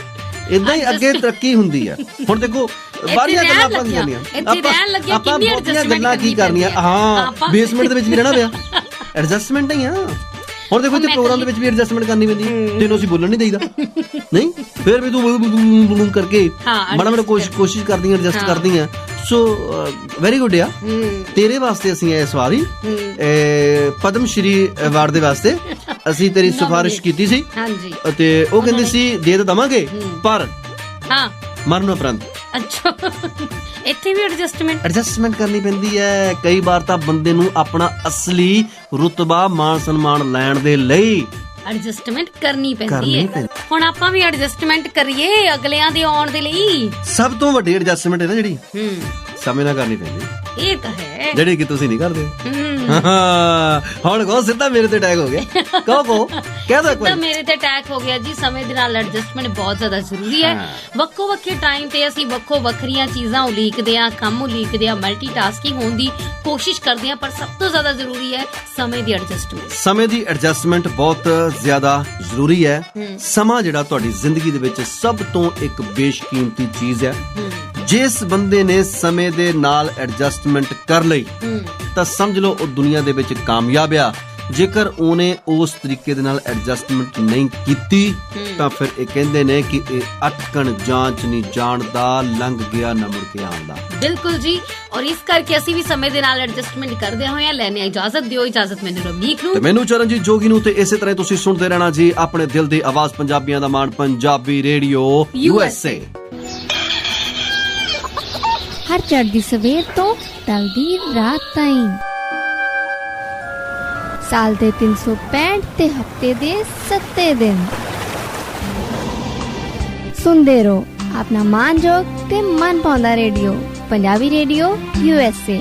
ਏਦਾਂ ਹੀ ਅੱਗੇ ਤਰੱਕੀ ਹੁੰਦੀ ਆ। ਹੁਣ ਦੇਖੋ ਬਾਰੀਆਂ ਗੱਲਾਂ ਆਪਾਂ ਕੀ ਕਰਨੀਆਂ, ਆਪਾਂ ਬਹੁਤੀਆਂ ਗੱਲਾਂ ਕੀ ਕਰਨੀਆਂ। ਹਾਂ, ਬੇਸਮੈਂਟ ਦੇ ਵਿੱਚ ਵੀ ਰਹਿਣਾ ਪਿਆ, ਐਡਜਸਟਮੈਂਟ ਹੀ ਆ। ਹੁਣ ਦੇਖੋ ਇੱਥੇ ਪ੍ਰੋਗਰਾਮ ਦੇ ਵਿੱਚ ਵੀ ਐਡਜਸਟਮੈਂਟ ਕਰਨੀ ਪੈਂਦੀ, ਤੈਨੂੰ ਅਸੀਂ ਬੋਲਣ ਨਹੀਂ ਦੇਈਦਾ, ਨਹੀਂ ਫਿਰ ਵੀ ਤੂੰ ਕਰਕੇ ਮਾੜਾ ਮਾੜਾ ਕੋਸ਼ਿਸ਼ ਕਰਦੀ ਐਡਜਸਟ ਕਰਦੀ ਆ। ਸੋ ਵੈਰੀ ਗੁੱਡ ਆ, ਤੇਰੇ ਵਾਸਤੇ ਅਸੀਂ ਇਸ ਵਾਰੀ ਪਦਮ ਸ਼੍ਰੀ ਅਵਾਰਡ ਦੇ ਵਾਸਤੇ ਅਸੀਂ ਤੇਰੀ ਸਿਫਾਰਿਸ਼ ਕੀਤੀ ਸੀ, ਤੇ ਉਹ ਕਹਿੰਦੇ ਸੀ ਦੇ ਤਾਂ ਦਵਾਂਗੇ ਪਰ ਮਰਨ ਉਪਰੰਤ। ਅੱਛਾ, ਇੱਥੇ ਵੀ ਐਡਜਸਟਮੈਂਟ ਕਰਨੀ ਪੈਂਦੀ ਹੈ। ਕਈ ਵਾਰ ਤਾਂ ਬੰਦੇ ਨੂੰ ਆਪਣਾ ਅਸਲੀ ਰੁਤਬਾ ਮਾਣ ਸਨਮਾਨ ਲੈਣ ਦੇ ਲਈ ਐਡਜਸਟਮੈਂਟ ਕਰਨੀ ਪੈਂਦੀ ਹੈ। ਹੁਣ ਆਪਾਂ ਵੀ ਐਡਜਸਟਮੈਂਟ ਕਰੀਏ ਅਗਲਿਆਂ ਦੇ ਆਉਣ ਦੇ ਲਈ। ਸਭ ਤੋਂ ਵੱਡੀ ਐਡਜਸਟਮੈਂਟ ਹੈ ਨਾ ਜਿਹੜੀ ਸਮੇਂ ਨਾਲ ਕਰਨੀ ਪੈਂਦੀ, ਇਹ ਤਾਂ ਹੈ, ਜਿਹੜੀ ਕਿ ਤੁਸੀਂ ਨਹੀਂ ਕਰਦੇ। ਹੁਣ ਕਹੋ ਸਿੱਧਾ ਮੇਰੇ ਤੇ ਅਟੈਕ ਹੋ ਗਿਆ, ਕਹੋ ਕਹਿ ਦੋ ਕੋਈ ਮੇਰੇ ਤੇ ਅਟੈਕ ਹੋ ਗਿਆ ਜੀ। ਸਮੇਂ ਦੇ ਨਾਲ ਐਡਜਸਟਮੈਂਟ ਬਹੁਤ ਜ਼ਿਆਦਾ ਜ਼ਰੂਰੀ ਹੈ। ਵੱਖੋ ਵੱਖਰੇ ਟਾਈਮ ਤੇ ਅਸੀਂ ਵੱਖੋ ਵੱਖਰੀਆਂ ਚੀਜ਼ਾਂ ਉਲੀਕਦੇ ਆ, ਕੰਮ ਉਲੀਕਦੇ ਆ, ਮਲਟੀਟਾਸਕਿੰਗ ਹੋਣ ਦੀ ਕੋਸ਼ਿਸ਼ ਕਰਦੇ ਆ, ਪਰ ਸਭ ਤੋਂ ਜ਼ਿਆਦਾ ਜ਼ਰੂਰੀ ਹੈ ਸਮੇਂ ਦੀ ਐਡਜਸਟਮੈਂਟ। ਸਮੇਂ ਦੀ ਐਡਜਸਟਮੈਂਟ ਬਹੁਤ ਜ਼ਿਆਦਾ ਜ਼ਰੂਰੀ ਹੈ। ਸਮਾਂ ਜਿਹੜਾ ਤੁਹਾਡੀ ਜ਼ਿੰਦਗੀ ਦੇ ਵਿੱਚ ਸਭ ਤੋਂ ਇੱਕ ਬੇਸ਼ਕੀਮਤੀ ਚੀਜ਼ ਹੈ। ਜਿਸ ਬੰਦੇ ਨੇ ਸਮੇਂ ਦੇ ਨਾਲ ਐਡਜਸਟਮੈਂਟ ਕਰ ਲਈ ਤਾਂ ਸਮਝ ਲਓ ਉਹ ਦੁਨੀਆ ਦੇ ਵਿੱਚ ਕਾਮਯਾਬ ਆ। ਜੇਕਰ ਉਹਨੇ ਉਸ ਤਰੀਕੇ ਦੇ ਨਾਲ ਐਡਜਸਟਮੈਂਟ ਨਹੀਂ ਕੀਤੀ ਤਾਂ ਫਿਰ ਇਹ ਕਹਿੰਦੇ ਨੇ ਕਿ ਇਹ ਅਟਕਣ ਜਾਂਚ ਨਹੀਂ ਜਾਣਦਾ, ਲੰਘ ਗਿਆ ਨਾ ਮੁੜ ਕੇ ਆਉਂਦਾ। ਬਿਲਕੁਲ ਜੀ, ਔਰ ਇਸ ਕਰਕੇ ਅਸੀਂ ਵੀ ਸਮੇਂ ਦੇ ਨਾਲ ਐਡਜਸਟਮੈਂਟ ਕਰਦੇ ਹੋਏ ਆ। ਲੈਣੇ ਇਜਾਜ਼ਤ ਦਿਓ, ਇਜਾਜ਼ਤ ਮੈਨੂੰ ਰਮਨੀਕ ਨੂੰ ਤੇ ਮੈਨੂੰ ਚਰਨਜੀਤ ਜੋਗੀ ਨੂੰ, ਤੇ ਇਸੇ ਤਰ੍ਹਾਂ ਤੁਸੀਂ ਸੁਣਦੇ ਰਹਿਣਾ ਜੀ ਆਪਣੇ ਦਿਲ ਦੀ ਆਵਾਜ਼, ਪੰਜਾਬੀਆਂ ਦਾ ਮਾਣ, ਪੰਜਾਬੀ ਰੇਡੀਓ USA। ਹਰ ਚੜ੍ਹਦੀ ਸਵੇਰ ਤੋਂ ਢਲਦੀ ਰਾਤ ਤਾਈਂ, ਸਾਲ ਦੇ 365 ਤੇ ਹਫਤੇ ਦੇ 7 ਦਿਨ ਸੁਣਦੇ ਰਹੋ ਆਪਣਾ ਮਾਨਯੋਗ ਤੇ ਮਨ ਭਾਉਂਦਾ ਰੇਡੀਓ, ਪੰਜਾਬੀ ਰੇਡੀਓ USA।